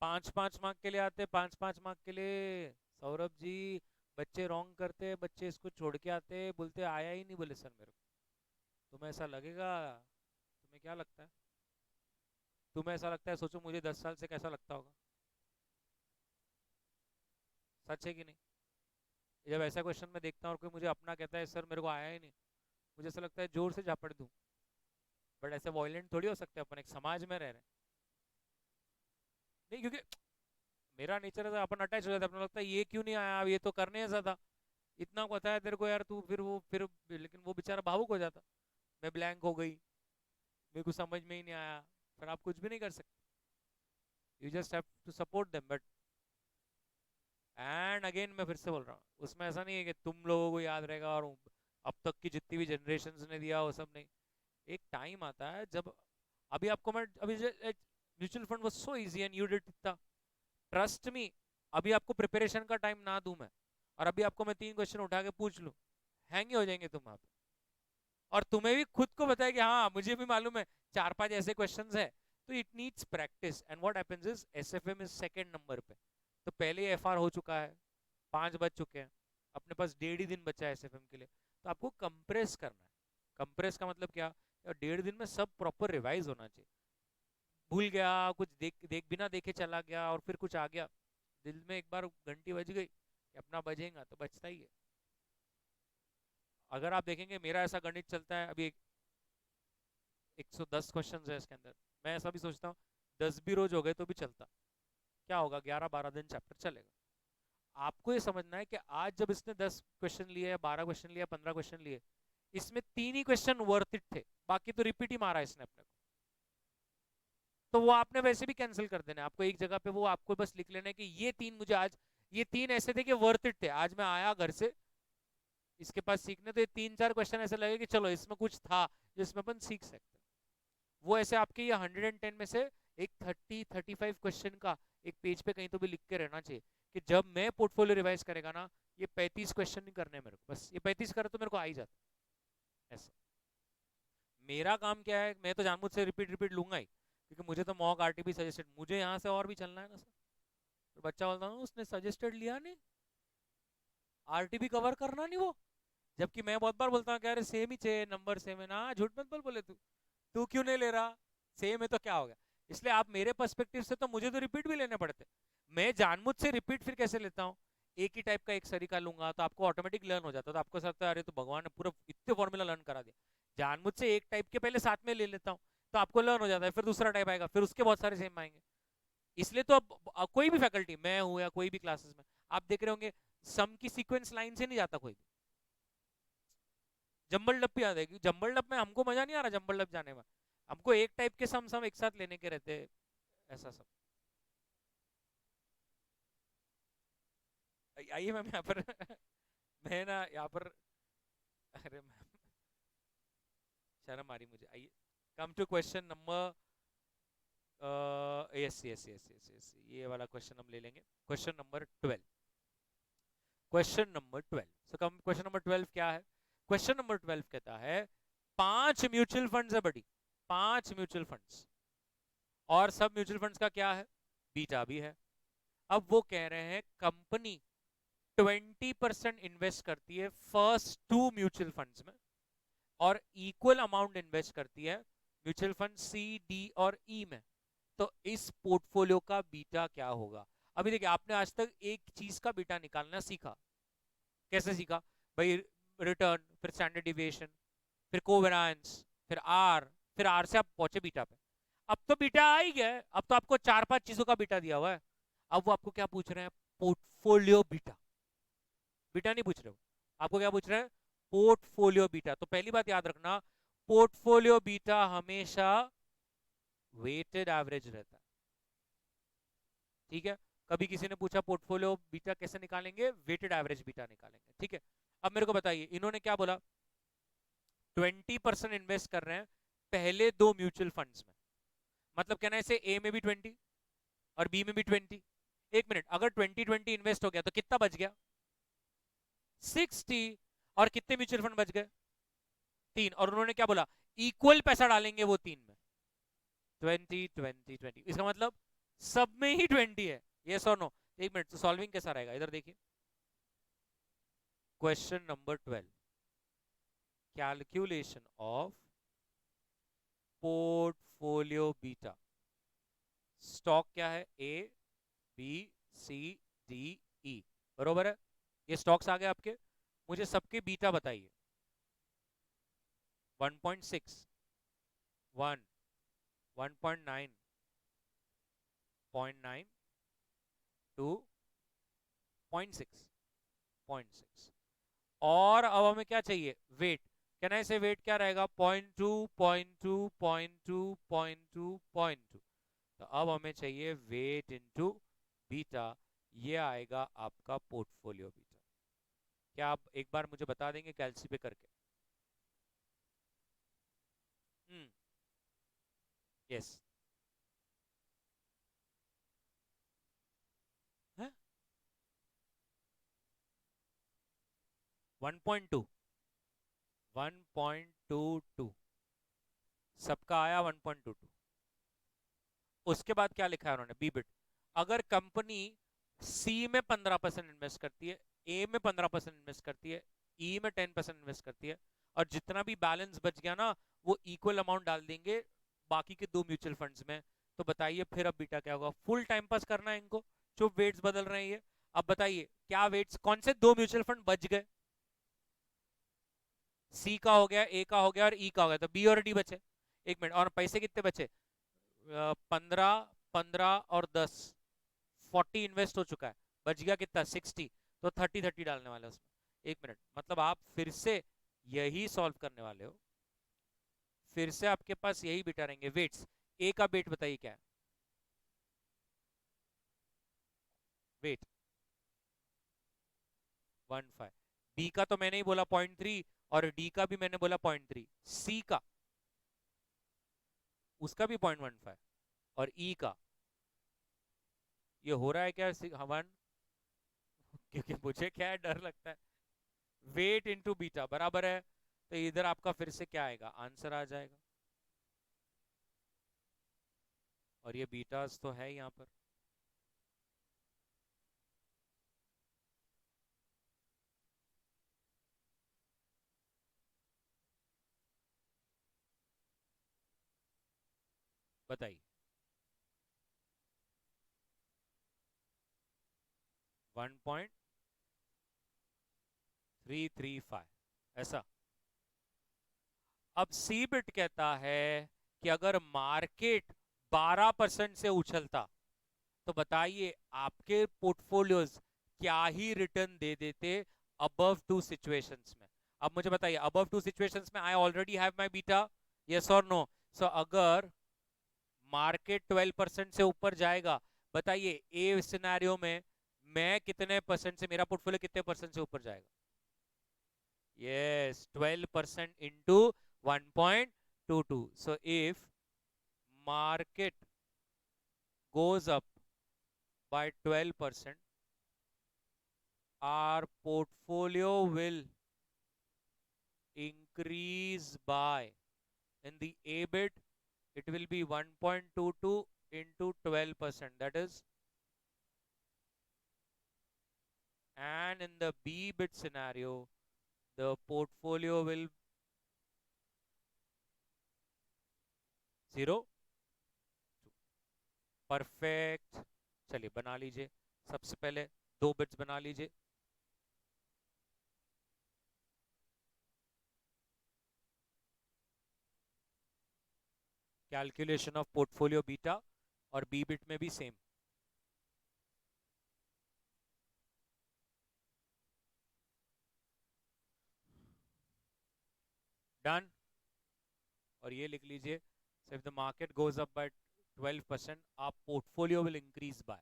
A: 5-5 mark के लिए आते, 5-5 मार्क के लिए सौरभ जी। बच्चे रॉन्ग करते, बच्चे इसको छोड़ के आते, बोलते आया ही नहीं, बोले सर मेरे को। तुम्हें ऐसा लगेगा? तुम्हें क्या लगता है? तुम्हें ऐसा लगता है? सोचो मुझे 10 साल से कैसा लगता होगा। सच है कि नहीं? जब ऐसा क्वेश्चन मैं देखता हूँ और कोई मुझे अपना कहता है सर मेरे को आया ही नहीं, मुझे ऐसा लगता है जोर से झापड़ दूं। बट ऐसे वॉयलेंट थोड़ी हो सकते अपन, एक समाज में रह रहे हैं। नहीं, क्योंकि मेरा नेचर है अपन अटैच हो जाता है, अपना लगता है ये क्यों नहीं आया, अब ये तो करने है ज्यादा, इतना पता है तेरे को यार तू, फिर लेकिन वो बेचारा भावुक हो जाता। मैं ब्लैंक हो गई, मेरे को समझ में ही नहीं आया, फिर आप कुछ भी नहीं कर सकते। You just have to support them. But and again मैं फिर से बोल रहा हूँ, उसमें ऐसा नहीं है कि तुम लोगों को याद रहेगा और अब तक की जितनी भी जनरेशन ने दिया वो सब नहीं। एक टाइम आता है जब, अभी आपको मैं, अभी mutual fund was so easy and you did इतना, ट्रस्ट मी। अभी आपको प्रिपरेशन का टाइम ना दूं मैं, और अभी आपको मैं 3 क्वेश्चन उठा के पूछ लूं, हैंग ही हो जाएंगे तुम वहां पे। और तुम्हें भी खुद को पता है कि हाँ मुझे भी मालूम है 4-5 ऐसे क्वेश्चंस है। तो it needs practice, and what happens is SFM is second number पे। तो पहले एफआर हो चुका है, 5 बज चुके हैं, अपने पास 1.5 ही दिन बचा है एसएफएम के लिए। तो आपको कंप्रेस करना है। कंप्रेस का मतलब क्या? 1.5 दिन में सब प्रॉपर रिवाइज होना चाहिए। भूल गया कुछ, देख देख बिना देखे चला गया और फिर कुछ आ गया, दिल में एक बार घंटी बज गई कि अपना बजेगा तो बचता ही है। अगर आप देखेंगे मेरा ऐसा गणित चलता है, अभी 110 क्वेश्चन है इसके अंदर, मैं ऐसा भी सोचता हूँ 10 भी रोज हो गए तो भी चलता, क्या होगा, 11-12 दिन चैप्टर चलेगा। आपको ये समझना है कि आज जब इसने 10 क्वेश्चन लिए, 12 क्वेश्चन लिए, 15 क्वेश्चन लिए, इसमें 3 ही क्वेश्चन वर्थ इट थे, बाकी तो रिपीट ही मारा इसने अपने को। तो वो आपने वैसे भी कैंसिल कर देना है, आपको एक जगह पे वो आपको बस लिख लेना है कि ये 3 मुझे आज, ये 3 ऐसे थे कि वर्थ इट थे, आज मैं आया घर से इसके पास सीखने, तो ये 3-4 क्वेश्चन ऐसे लगे कि चलो इसमें कुछ था जिसमें अपन सीख सकते। वो ऐसे आपके ये 110 में से एक 30-35 क्वेश्चन का एक पेज पे कहीं तो भी लिख के रहना चाहिए कि जब मैं पोर्टफोलियो रिवाइज करेगा ना, ये 35 क्वेश्चन नहीं करने मेरे को, बस ये 35 करे तो मेरे को आ ही जाता। ऐसा मेरा काम क्या है, मैं तो जानबूझ से रिपीट रिपीट लूंगा ही, क्योंकि मुझे तो मॉक आरटीबी सजेस्टेड, मुझे यहाँ से और भी चलना है ना सर। तो बच्चा बोलता हूँ उसने सजेस्टेड लिया नहीं, आरटीबी कवर करना नहीं वो। जबकि मैं बहुत बार बोलता हूँ कि अरे सेम ही चाहिए, नंबर सेम है ना, झूठ मत बोल, बोले तू तू क्यों नहीं ले रहा, सेम है तो क्या हो गया। इसलिए आप मेरे पर्सपेक्टिव से तो मुझे तो रिपीट भी लेने पड़ते, मैं जानबूझ से रिपीट फिर कैसे लेता हूँ, एक ही टाइप का एक सरीका लूंगा तो आपको ऑटोमेटिक लर्न हो जाता है, तो आपको लगता है अरे तो भगवान ने पूरा इतने फॉर्मूला लर्न करा दिया। जानबूझ से एक टाइप के पहले साथ में ले लेता हूँ, तो आपको लर्न हो जाता है, फिर दूसरा टाइप आएगा, फिर उसके बहुत सारे सेम आएंगे। इसलिए तो अब कोई भी फैकल्टी, मैं हूँ या कोई भी क्लासेस में, आप देख रहे होंगे सम की सीक्वेंस लाइन से नहीं जाता कोई भी। जंबल डप भी याद है, जंबल डप में हमको मजा नहीं आ रहा, जंबल डप जाने में हमको एक टाइप के सम सम एक साथ लेने के रहते, ऐसा सब। आइए मैम यहाँ पर मैं ना यहाँ पर, अरे मैम शर्म आ रही मुझे। आइए, come to question number, yes yes yes yes yes, ये वाला क्वेश्चन हम ले लेंगे, question number 12। Question number 12, so come, question number 12 क्या है? क्वेश्चन नंबर 12 कहता है 5 म्यूचुअल फंड्स है बड़ी, 5 म्यूचुअल फंड्स, और सब म्यूचुअल फंड्स का क्या है? बीटा भी है। अब वो कह रहे हैं कंपनी 20% इन्वेस्ट करती है फर्स्ट 2 म्यूचुअल फंड्स में, और इक्वल अमाउंट इन्वेस्ट करती है म्यूचुअल फंड सी, डी और ई में। तो इस पोर्टफोलियो का बीटा क्या होगा? अभी देखिए, आपने आज तक एक चीज का बीटा निकालना सीखा। कैसे सीखा भाई? रिटर्न, फिर स्टैंडर्ड डिविएशन, फिर कोवेरिएंस, फिर आर से आप पहुंचे बीटा पे। अब तो बीटा आ ही गया है, अब तो आपको 4-5 चीजों का बीटा दिया हुआ है। अब वो आपको क्या पूछ रहे हैं? Portfolio beta. बीटा नहीं पूछ रहे हो, आपको क्या पूछ रहे हैं? Portfolio beta. तो पहली बात याद रखना, पोर्टफोलियो बीटा हमेशा वेटेड एवरेज रहता है। ठीक है? कभी किसी ने पूछा पोर्टफोलियो बीटा कैसे निकालेंगे? वेटेड एवरेज बीटा निकालेंगे। ठीक है? अब मेरे को बताइए, इन्होंने क्या बोला? 20% इन्वेस्ट कर रहे हैं पहले 2 म्यूचुअल फंड्स में, मतलब कहना है इसे ए में भी 20 और बी में भी 20। एक मिनट, अगर 20-20 इन्वेस्ट हो गया तो कितना बच गया? 60। और कितने म्यूचुअल फंड बच गए? 3। और उन्होंने क्या बोला? इक्वल पैसा डालेंगे वो 3 में, 20-20-20। इसका मतलब सब में ही 20 है, यस और नो? एक मिनट, तो सॉल्विंग कैसा रहेगा? इधर देखिए, question number 12, calculation of portfolio beta. Stock क्या है? ए, बी, सी, डी, ई, बरोबर है? ये स्टॉक्स आ गए आपके। मुझे सबके बीटा बताइए। 1.6, 1, 1.9, 0.9, 2, 0.6, 0.6। और अब हमें क्या चाहिए? वेट। कहना इसे वेट क्या रहेगा? 0.2, 0.2, 0.2, 0.2, 0.2। तो अब हमें चाहिए वेट इनटू बीटा, ये आएगा आपका पोर्टफोलियो बीटा। क्या आप एक बार मुझे बता देंगे कैलसी पे करके? यस। 1.2, 1.22, सबका आया 1.22। उसके बाद क्या लिखा है उन्होंने? बीबिट। अगर कंपनी सी में 15% इन्वेस्ट करती है, ए में 15% इन्वेस्ट करती है, ई में 10% इन्वेस्ट करती है, और जितना भी बैलेंस बच गया ना, वो इक्वल अमाउंट डाल देंगे बाकी के 2 म्यूचुअल फंड्स में, तो बताइए फिर अब बीटा क्या होगा? फुल टाइम पास करना है इनको, चुप वेट्स बदल रहे हैं ये। अब बताइए क्या वेट्स, कौन से 2 म्यूचुअल फंड बच गए? सी का हो गया, ए का हो गया और ई का हो गया, तो बी और डी बचे। एक मिनट, और पैसे कितने बचे? 15, 15 और 10, 40 इन्वेस्ट हो चुका है, बच गया कितना? 60। तो 30-30 डालने वाले उसमें। एक मिनट, मतलब आप फिर से यही सॉल्व करने वाले हो? फिर से आपके पास यही बेटा रहेंगे वेट्स। ए का वेट बताइए क्या है? वेट 1.5। बी का तो मैंने ही बोला 0.3, और डी का भी मैंने बोला 0.3। सी का, उसका भी 0.15, और ई का ये हो रहा है क्या? 1। क्योंकि मुझे क्या है, डर लगता है। वेट इंटू बीटा बराबर है, तो इधर आपका फिर से क्या आएगा? आंसर आ जाएगा। और ये बीटास तो है यहाँ पर। बताइए। 1.335, ऐसा? अब सीबिट कहता है कि अगर मार्केट 12% से उछलता, तो बताइए आपके पोर्टफोलियोज क्या ही रिटर्न दे देते अबव 2 सिचुएशंस में? अब मुझे बताइए, अबव 2 सिचुएशंस में I already have my beta, yes और नो? सो अगर मार्केट 12% से ऊपर जाएगा, बताइए ए सिनेरियो में मैं कितने परसेंट से, मेरा पोर्टफोलियो कितने परसेंट से ऊपर जाएगा? Yes, 12% into 1.22. So if market goes up by 12%, our portfolio will increase by, in the A bit, it will be 1.22 into 12%, that is, and in the B bit scenario, the portfolio will 0. Perfect. चलिए बना लीजिए. सबसे पहले 2 बिट्स बना लीजिए. कैलकुलेशन ऑफ पोर्टफोलियो बीटा और बी बिट में भी सेम. डन. और ये लिख लीजिए, so if the market goes up by 12%, our portfolio will increase by.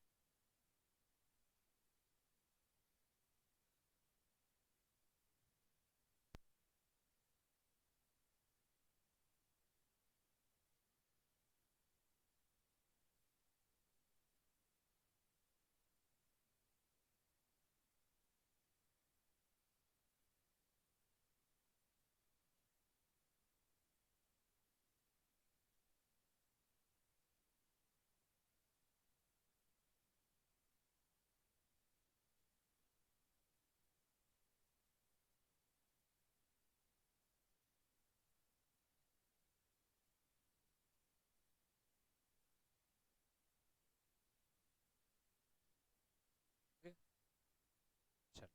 A: Okay? चलो.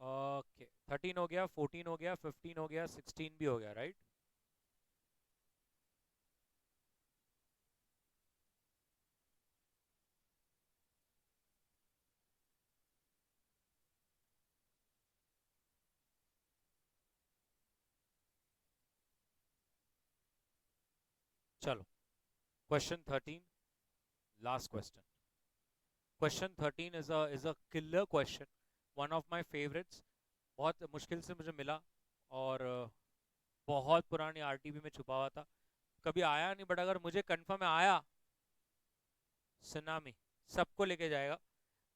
A: ओके. 13 हो गया, 14 हो गया, 15 हो गया, 16 भी हो गया, राइट? चलो. Question 13, last question. Question 13 is a killer question, one of my favourites. बहुत मुश्किल से मुझे मिला, और बहुत पुरानी आरटीबी में छुपा हुआ था, कभी आया नहीं, बट अगर मुझे कंफर्म आया, सुनामी सबको लेके जाएगा.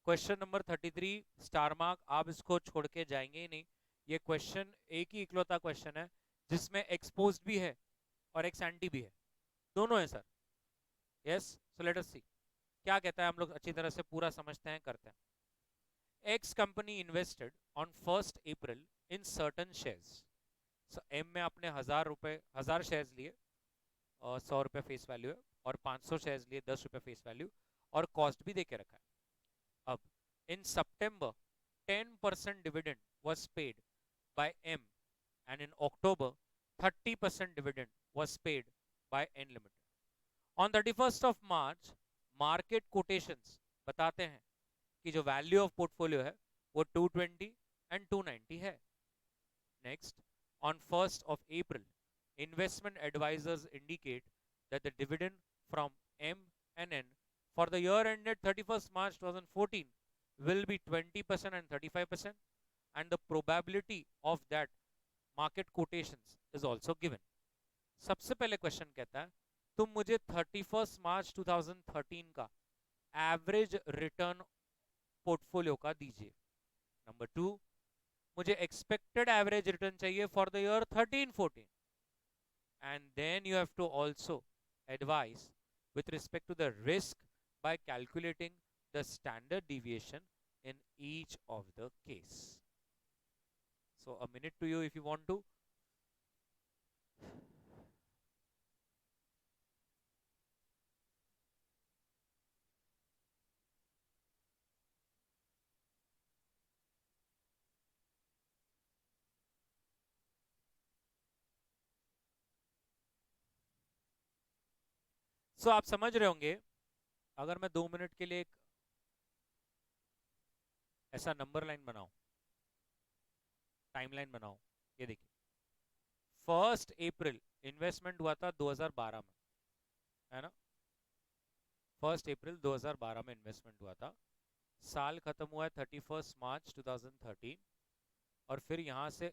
A: Question number 33, star mark. आप इसको छोड़ के जाएंगे ही नहीं. ये क्वेश्चन एक ही इकलौता क्वेश्चन है जिसमें एक्सपोज्ड भी है और एक्स एंटी भी है, दोनों है sir. Yes. So let us see क्या कहता है, हम लोग अच्छी तरह से पूरा समझते हैं, करते हैं. X company invested on 1 April in certain shares. M में आपने 1000 रुपए, 1000 शेयर्स लिए, और 100 रुपये फेस वैल्यू है, और 500 शेयर्स लिए 10 रुपये फेस वैल्यू, और कॉस्ट भी दे के रखा है. अब इन सितंबर 10% dividend was paid by M, and in October 30% dividend was paid by N Limited. On 31st of March, market quotations बताते हैं कि जो वैल्यू ऑफ पोर्टफोलियो है वो 220 एंड 290 है. Next, on 1st of April, investment advisors indicate that the dividend from M and N for the year ended 31st March 2014 will be 20% and 35%, and the probability of that market quotations is also given. सबसे पहले क्वेश्चन कहता है, तुम मुझे 31 मार्च 2013 का एवरेज रिटर्न पोर्टफोलियो का दीजिए. नंबर 2, मुझे एक्सपेक्टेड एवरेज रिटर्न चाहिए for the year 13-14, and then you have to also advise with respect to the risk by calculating the standard deviation in each of the case. So a minute to you if you want to. So आप समझ रहे होंगे, अगर मैं 2 मिनट के लिए एक ऐसा नंबर लाइन बनाऊं, टाइमलाइन बनाऊं, ये देखिए, 1 अप्रैल इन्वेस्टमेंट हुआ था 2012 में, है ना? 1 अप्रैल 2012 में इन्वेस्टमेंट हुआ था. साल खत्म हुआ है 31 मार्च 2013, और फिर यहां से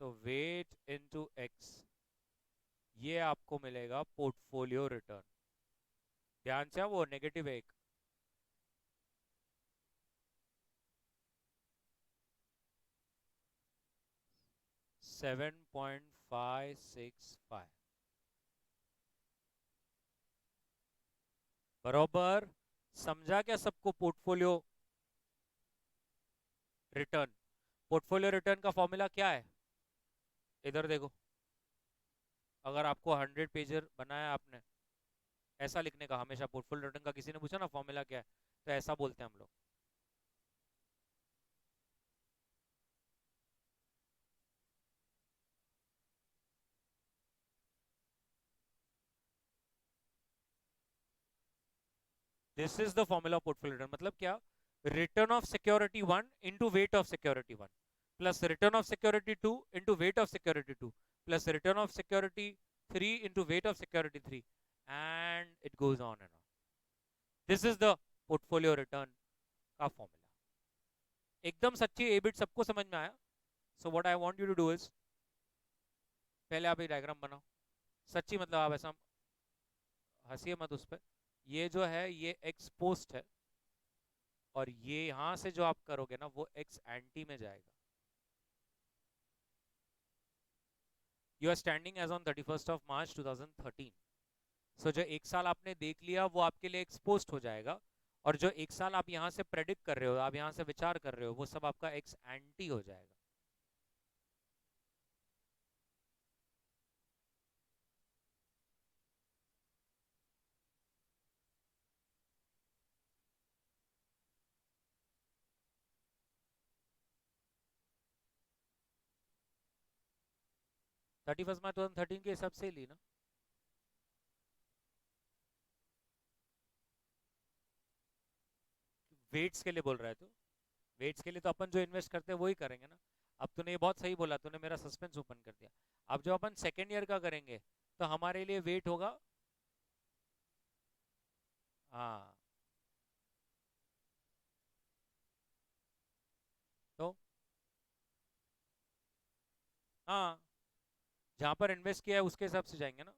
A: तो वेट इनटू एक्स, ये आपको मिलेगा पोर्टफोलियो रिटर्न। ध्यान से, वो नेगेटिव है एक। 7.565 बरोबर। समझा क्या सबको पोर्टफोलियो रिटर्न? पोर्टफोलियो रिटर्न का फॉर्मूला क्या है? इधर देखो, अगर आपको 100 पेजर बनाया आपने, ऐसा लिखने का हमेशा पोर्टफोलियो रिटर्न का, किसी ने पूछा ना फॉर्मूला क्या है, तो ऐसा बोलते हैं हम लोग। This is the formula of portfolio return. मतलब क्या? Return of security 1 into weight of security 1 plus return of security 2 into weight of security 2 plus return of security 3 into weight of security 3, and it goes on and on. This is the portfolio return का फॉर्मूला। एकदम सच्ची एबिट सबको समझ में आया? So what I want you to do is, पहले आप एक डायग्राम बनाओ। सच्ची मतलब आप ऐसा हंसिए मत उस पर। ये जो है ये एक्स पोस्ट है, और ये यहां से जो आप करोगे ना वो एक्स एंटी में जाएगा। You are standing as on 31 March 2013। सो जो एक साल आपने देख लिया वो आपके लिए एक्सपोस्ट हो जाएगा, और जो एक साल आप यहाँ से प्रेडिक्ट कर रहे हो, आप यहाँ से विचार कर रहे हो, वो सब आपका एक्स एंटी हो जाएगा। थर्टी फर्स्ट मार्च 2013 के हिसाब से ली ना। वेट्स के लिए बोल रहा है तो, वेट्स के लिए तो अपन जो इन्वेस्ट करते हैं वही करेंगे ना। अब तूने ये बहुत सही बोला, तूने मेरा सस्पेंस ओपन कर दिया। अब जो अपन सेकेंड ईयर का करेंगे तो हमारे लिए वेट होगा, हाँ, तो हाँ, जहां पर इन्वेस्ट किया है उसके हिसाब से जाएंगे ना।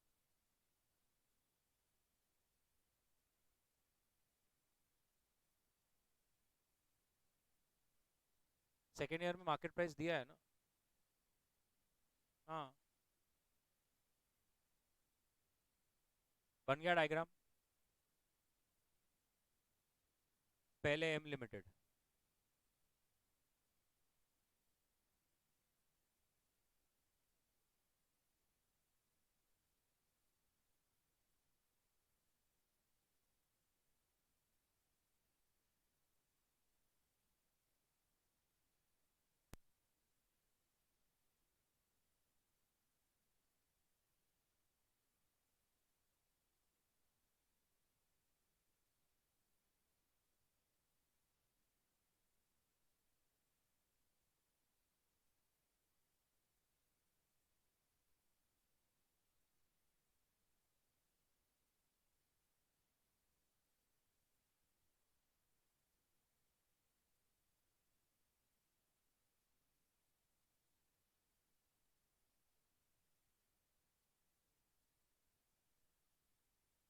A: सेकेंड ईयर में मार्केट प्राइस दिया है ना। हाँ, बन गया डायग्राम। पहले एम लिमिटेड,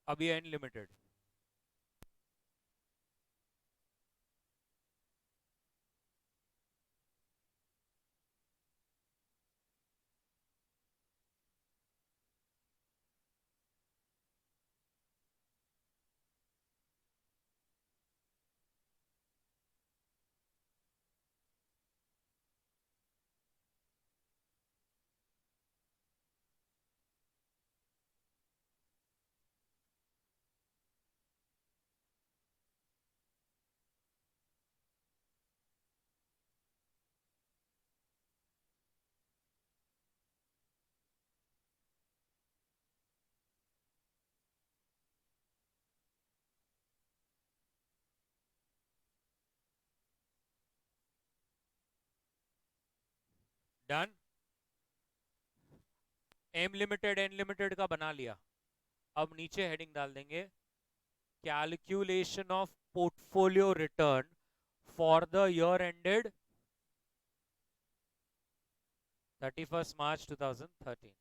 A: अभी N limited. Done. M limited N limited का बना लिया। अब नीचे हेडिंग डाल देंगे, calculation of portfolio return for the year ended 31st March 2013.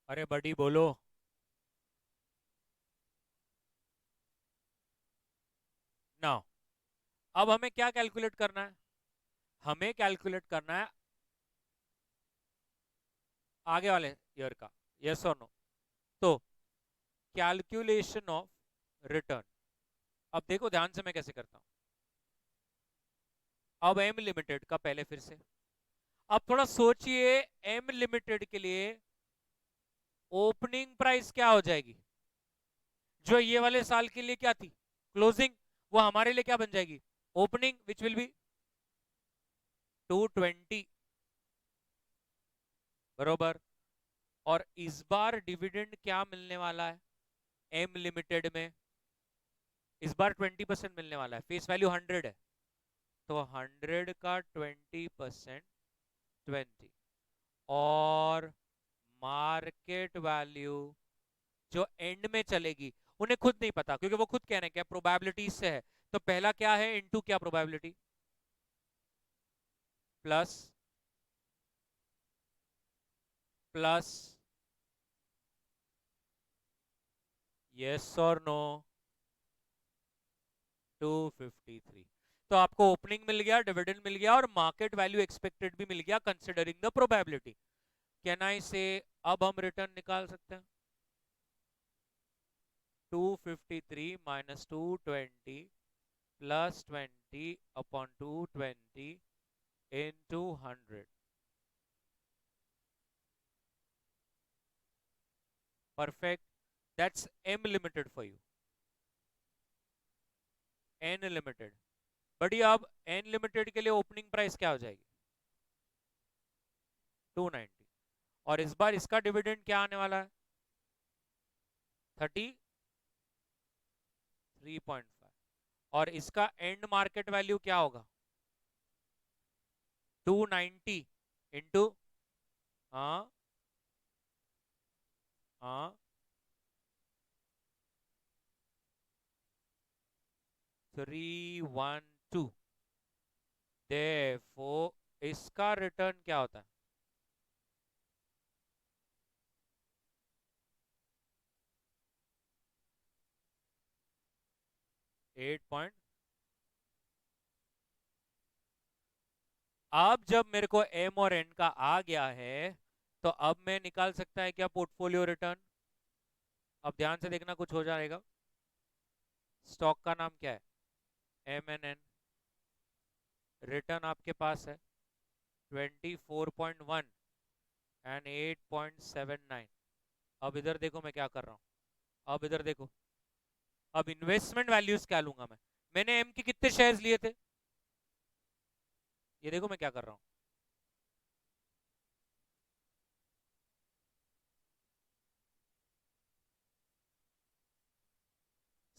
A: अरे बड़ी बोलो। नाउ अब हमें क्या कैलकुलेट करना है? हमें कैलकुलेट करना है आगे वाले ईयर का। यस और नो? तो कैलकुलेशन ऑफ रिटर्न, अब देखो ध्यान से मैं कैसे करता हूं। अब एम लिमिटेड का पहले फिर से, अब थोड़ा सोचिए। एम लिमिटेड के लिए ओपनिंग प्राइस क्या हो जाएगी? जो ये वाले साल के लिए क्या थी क्लोजिंग, वो हमारे लिए क्या बन जाएगी? ओपनिंग, विच विल बी 220, बरोबर। और इस बार डिविडेंड क्या मिलने वाला है एम लिमिटेड में? इस बार 20% मिलने वाला है। फेस वैल्यू 100 है, तो 100 का 20%, 20। और मार्केट वैल्यू जो एंड में चलेगी, उन्हें खुद नहीं पता, क्योंकि वो खुद कह रहे हैं क्या प्रोबेबिलिटी से है। तो पहला क्या है इनटू क्या प्रोबेबिलिटी, प्लस प्लस, यस और नो, 253। तो आपको ओपनिंग मिल गया, डिविडेंड मिल गया, और मार्केट वैल्यू एक्सपेक्टेड भी मिल गया considering the probability. Can I say अब हम रिटर्न निकाल सकते हैं? 253 minus 220 plus 20 upon 220 into 100। Perfect, that's M limited for you. N limited, बढ़िया। अब एन लिमिटेड के लिए ओपनिंग प्राइस क्या हो जाएगी? 290। और इस बार इसका डिविडेंड क्या आने वाला है? 33.5। और इसका एंड मार्केट वैल्यू क्या होगा? 290 इंटू, हाँ हाँ, 312। देयरफॉर इसका रिटर्न क्या होता है? 8 अब जब मेरे को एम और एन का आ गया है, तो अब मैं निकाल सकता है क्या पोर्टफोलियो रिटर्न? अब ध्यान से देखना, कुछ हो जाएगा। स्टॉक का नाम क्या है? M N N. रिटर्न आपके पास है 24.1 एंड 8.79। अब इधर देखो मैं क्या कर रहा हूं। अब इधर देखो, अब इन्वेस्टमेंट वैल्यूज क्या लूंगा मैं? मैंने एम के कितने शेयर्स लिए थे? ये देखो मैं क्या कर रहा हूं।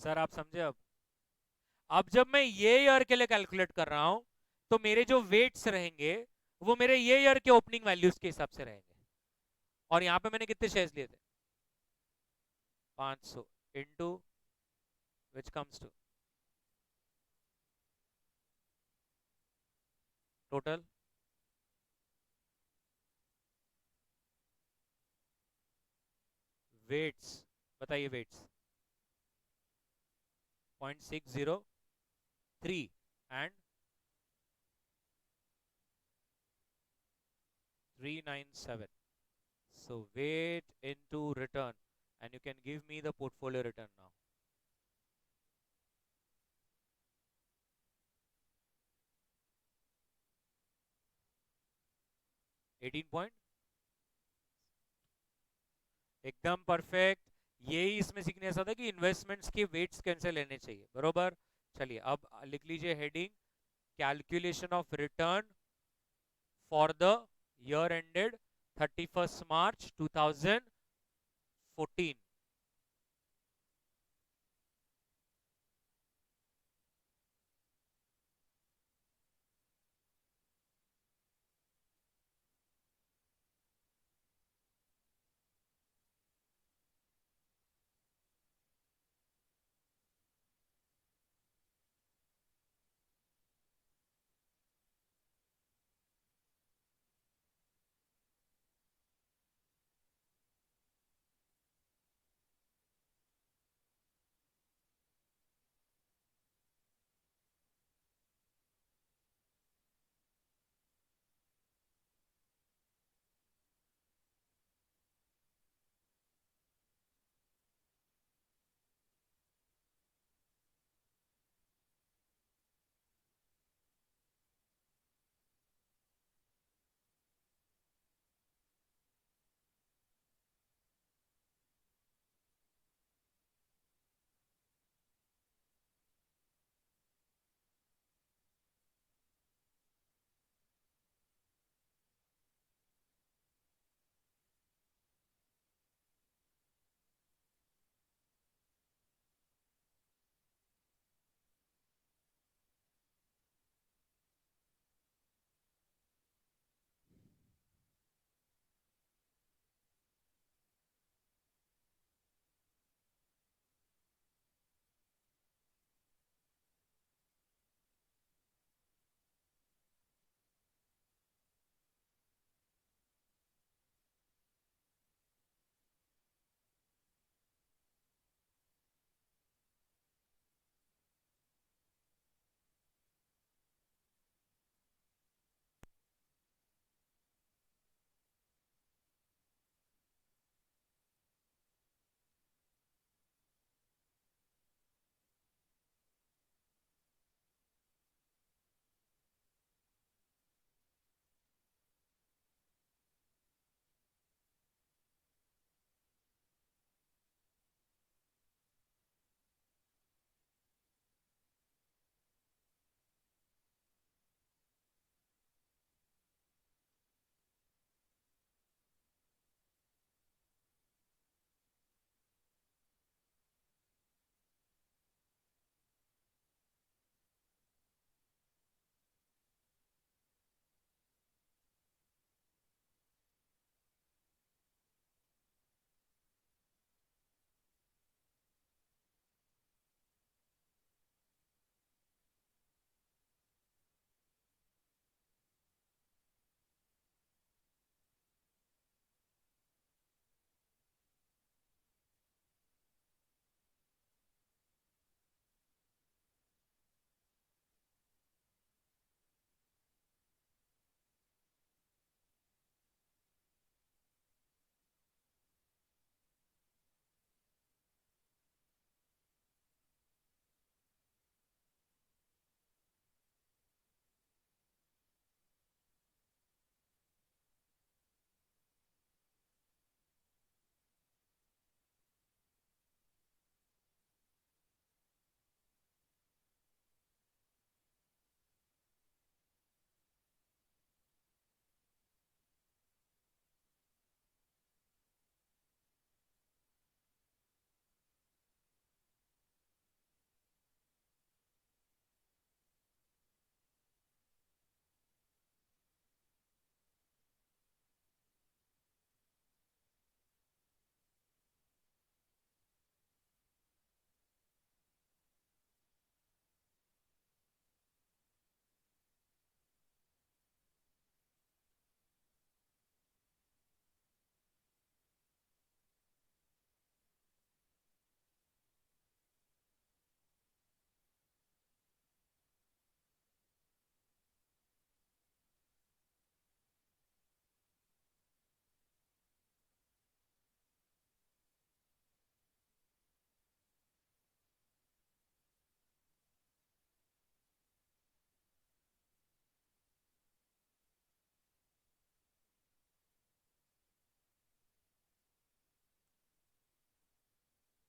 A: सर आप समझे? अब जब मैं ये ईयर के लिए कैलकुलेट कर रहा हूं, तो मेरे जो वेट्स रहेंगे वो मेरे ये ईयर के ओपनिंग वैल्यूज के हिसाब से रहेंगे। और यहां पे मैंने कितने शेयर्स लिए थे? 500 into which comes to total weights, बताइए weights 0.603 and 397. So weight into return, and you can give me the portfolio return now. 18 point, एकदम परफेक्ट। यही इसमें सीखने ऐसा था कि इन्वेस्टमेंट्स के वेट्स कैसे लेने चाहिए, बरोबर। चलिए अब लिख लीजिए heading, calculation of return for the year ended 31st March 2014।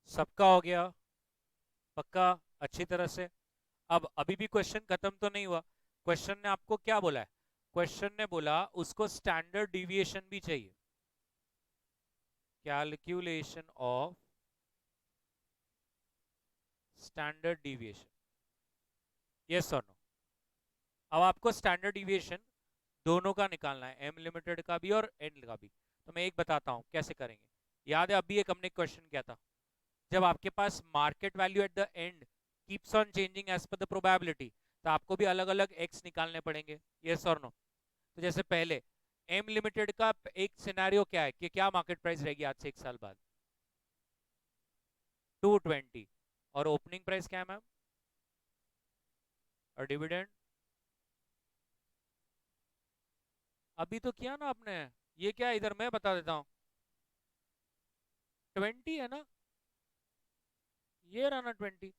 A: सबका हो गया पक्का अच्छी तरह से। अब अभी भी क्वेश्चन खत्म तो नहीं हुआ। क्वेश्चन ने आपको क्या बोला है? क्वेश्चन ने बोला उसको स्टैंडर्ड डिविएशन भी चाहिए। Calculation of standard deviation, yes और नो। अब आपको स्टैंडर्ड डिविएशन दोनों का निकालना है, एम लिमिटेड का भी और एन का भी। तो मैं एक बताता हूं कैसे करेंगे। याद है अभी एक हमने क्वेश्चन किया था, जब आपके पास market value at the end keeps on changing as per the probability, तो आपको भी अलग अलग एक्स निकालने पड़ेंगे, यस और नो। तो जैसे पहले एम लिमिटेड का एक सिनेरियो क्या है कि क्या मार्केट प्राइस रहेगी आज से 1 साल बाद? 220। और ओपनिंग प्राइस क्या है मैम? और डिविडेंड? अभी तो किया ना आपने। ये क्या है? इधर मैं बता देता हूँ। 20 है ना, ये रहा ना 20।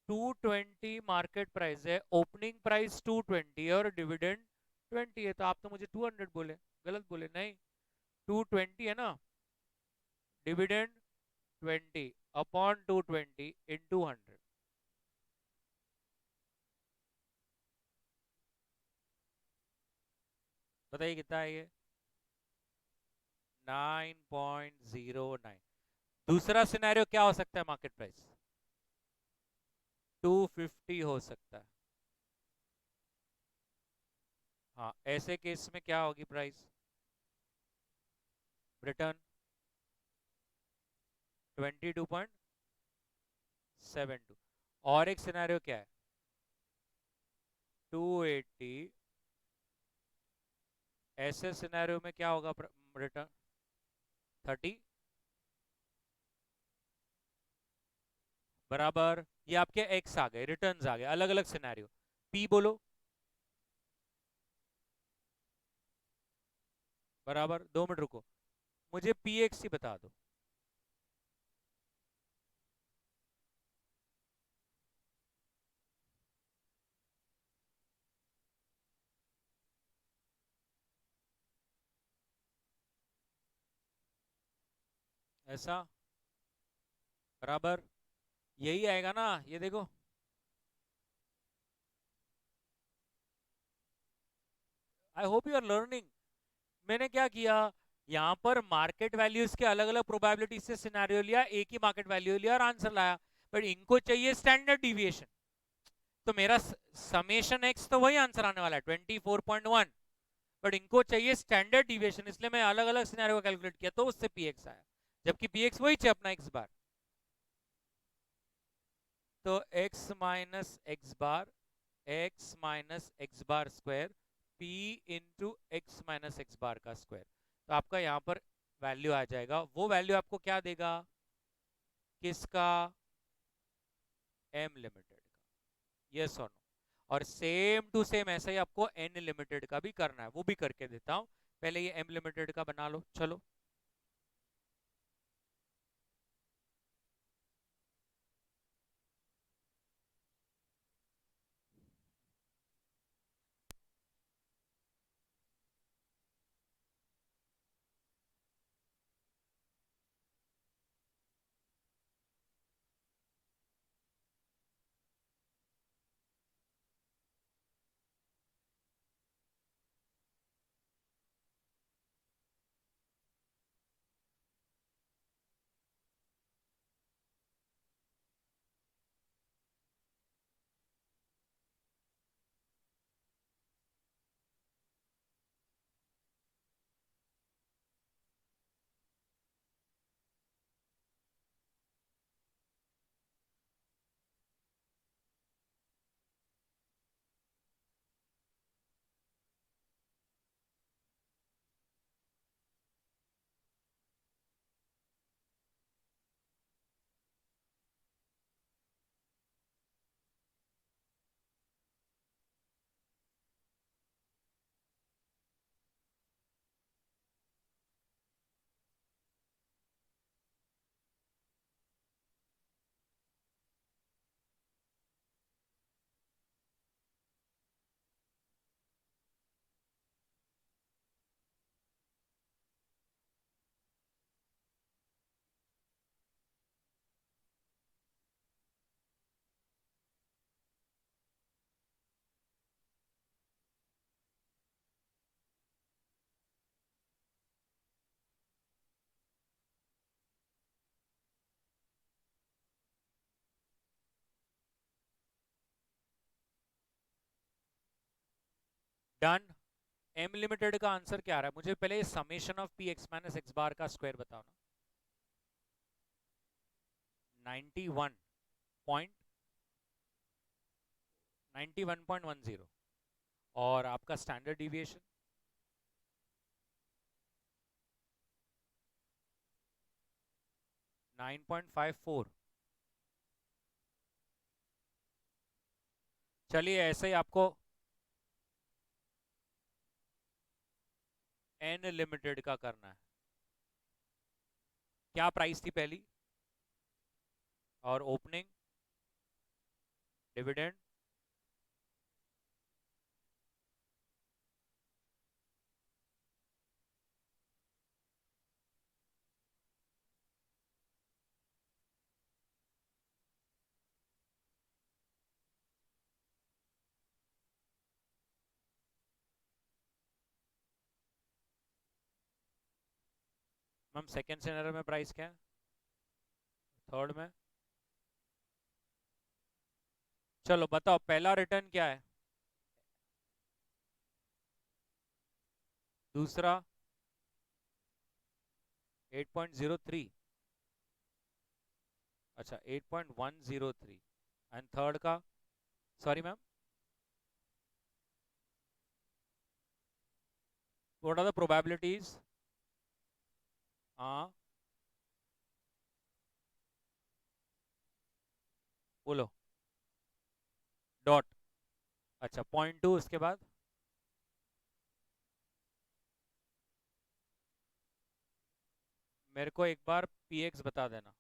A: 220 मार्केट प्राइस है, ओपनिंग प्राइस 220 और डिविडेंड 20 है। तो आप तो मुझे 200 बोले, गलत बोले। नहीं, 220 है ना, डिविडेंड 20 अपॉन 220 इंटू 100। बताइए कितना है ये? 9.09। दूसरा सिनेरियो क्या हो सकता है? मार्केट प्राइस 250 हो सकता है। हाँ, ऐसे केस में क्या होगी प्राइस? रिटर्न 22.72। और एक सिनेरियो क्या है? 280। ऐसे सिनेरियो में क्या होगा रिटर्न? 30 बराबर। ये आपके एक्स आ गए, रिटर्न्स आ गए, अलग अलग सिनेरियो। पी बोलो। बराबर, 2 मिनट रुको, मुझे पी एक्स ही बता दो। ऐसा बराबर यही आएगा ना, ये देखो। I hope you are learning. मैंने क्या किया, यहां पर मार्केट वैल्यूज के अलग अलग प्रोबेबिलिटी से सिनेरियो लिया, एक ही मार्केट वैल्यू लिया और आंसर लाया। बट इनको चाहिए स्टैंडर्ड डिविएशन, तो मेरा समेशन एक्स तो वही आंसर आने वाला है 24.1। बट इनको चाहिए स्टैंडर्ड डिविएशन, इसलिए मैं अलग अलग सिनेरियो कैलकुलेट किया तो उससे पी एक्स आया, जबकि पी एक्स वही चाहिए अपना एक्स बार। तो एक्स माइनस एक्स बार square P into X minus x bar का स्क्वायर। तो आपका यहाँ पर वैल्यू आ जाएगा, वो वैल्यू आपको क्या देगा? किसका? एम लिमिटेड का, यस और नो। और सेम टू सेम ऐसा ही आपको एन लिमिटेड का भी करना है, वो भी करके देता हूं। पहले ये एम लिमिटेड का बना लो, चलो। डन। एम लिमिटेड का आंसर क्या आ रहा है? मुझे पहले summation of P X minus x bar का स्क्वायर बताओ ना। 91.10 और आपका स्टैंडर्ड डिविएशन 9.54। चलिए ऐसे ही आपको एन लिमिटेड का करना है। क्या प्राइस थी पहली और opening dividend? Ma'am second scenario में प्राइस क्या है? थर्ड में? चलो बताओ पहला रिटर्न क्या है, दूसरा 8.03, अच्छा 8.103 एंड थर्ड का? Sorry ma'am, what are the probabilities? हाँ बोलो। डॉट, अच्छा 0.2 उसके बाद? मेरे को एक बार पी एक्स बता देना।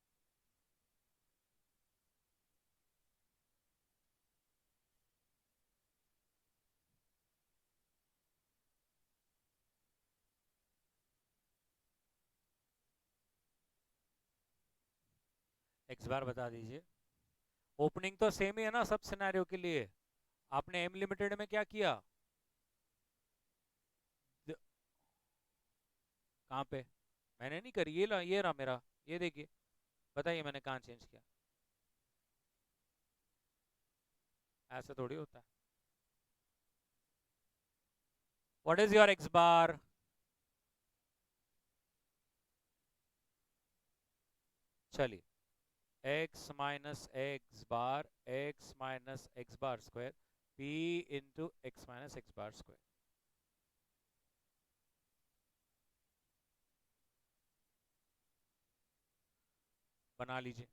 A: एक्स बार बता दीजिए। ओपनिंग तो सेम ही है ना सब सिनेरियो के लिए। आपने एम लिमिटेड में क्या किया? कहाँ पे? मैंने नहीं करी, ये ला, ये रहा मेरा, ये देखिए। बताइए मैंने कहाँ चेंज किया? ऐसे थोड़ी होता है। What is your X bar? चलिए x minus x bar square p into X minus x बार स्क्वायर। बना लीजिए।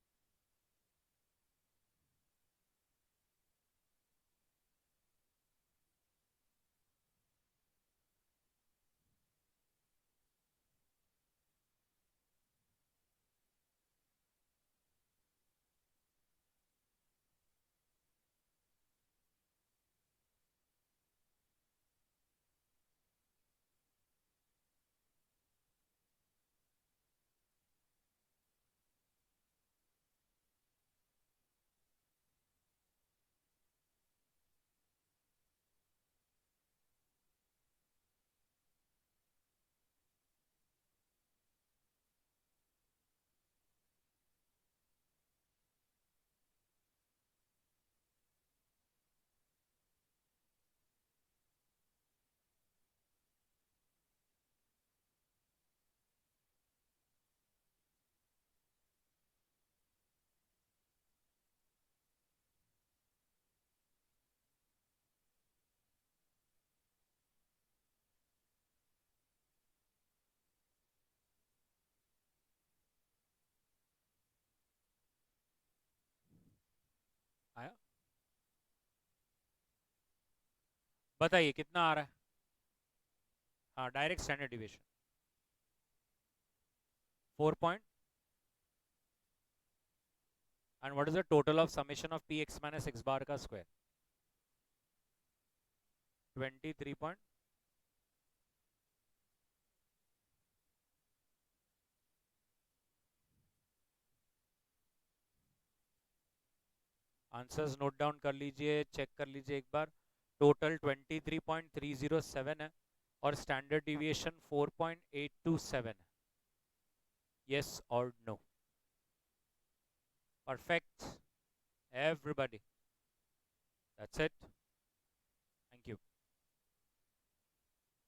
A: आया? बताइए कितना आ रहा है? हाँ direct standard deviation 4 point. And what is the total of summation of P X minus x bar का square? 23 point. Answers note down कर लीजिए, चेक कर लीजिए एक बार। टोटल 23.307 है और स्टैंडर्ड डिविएशन 4.827 है। यस और no? Perfect everybody, that's it.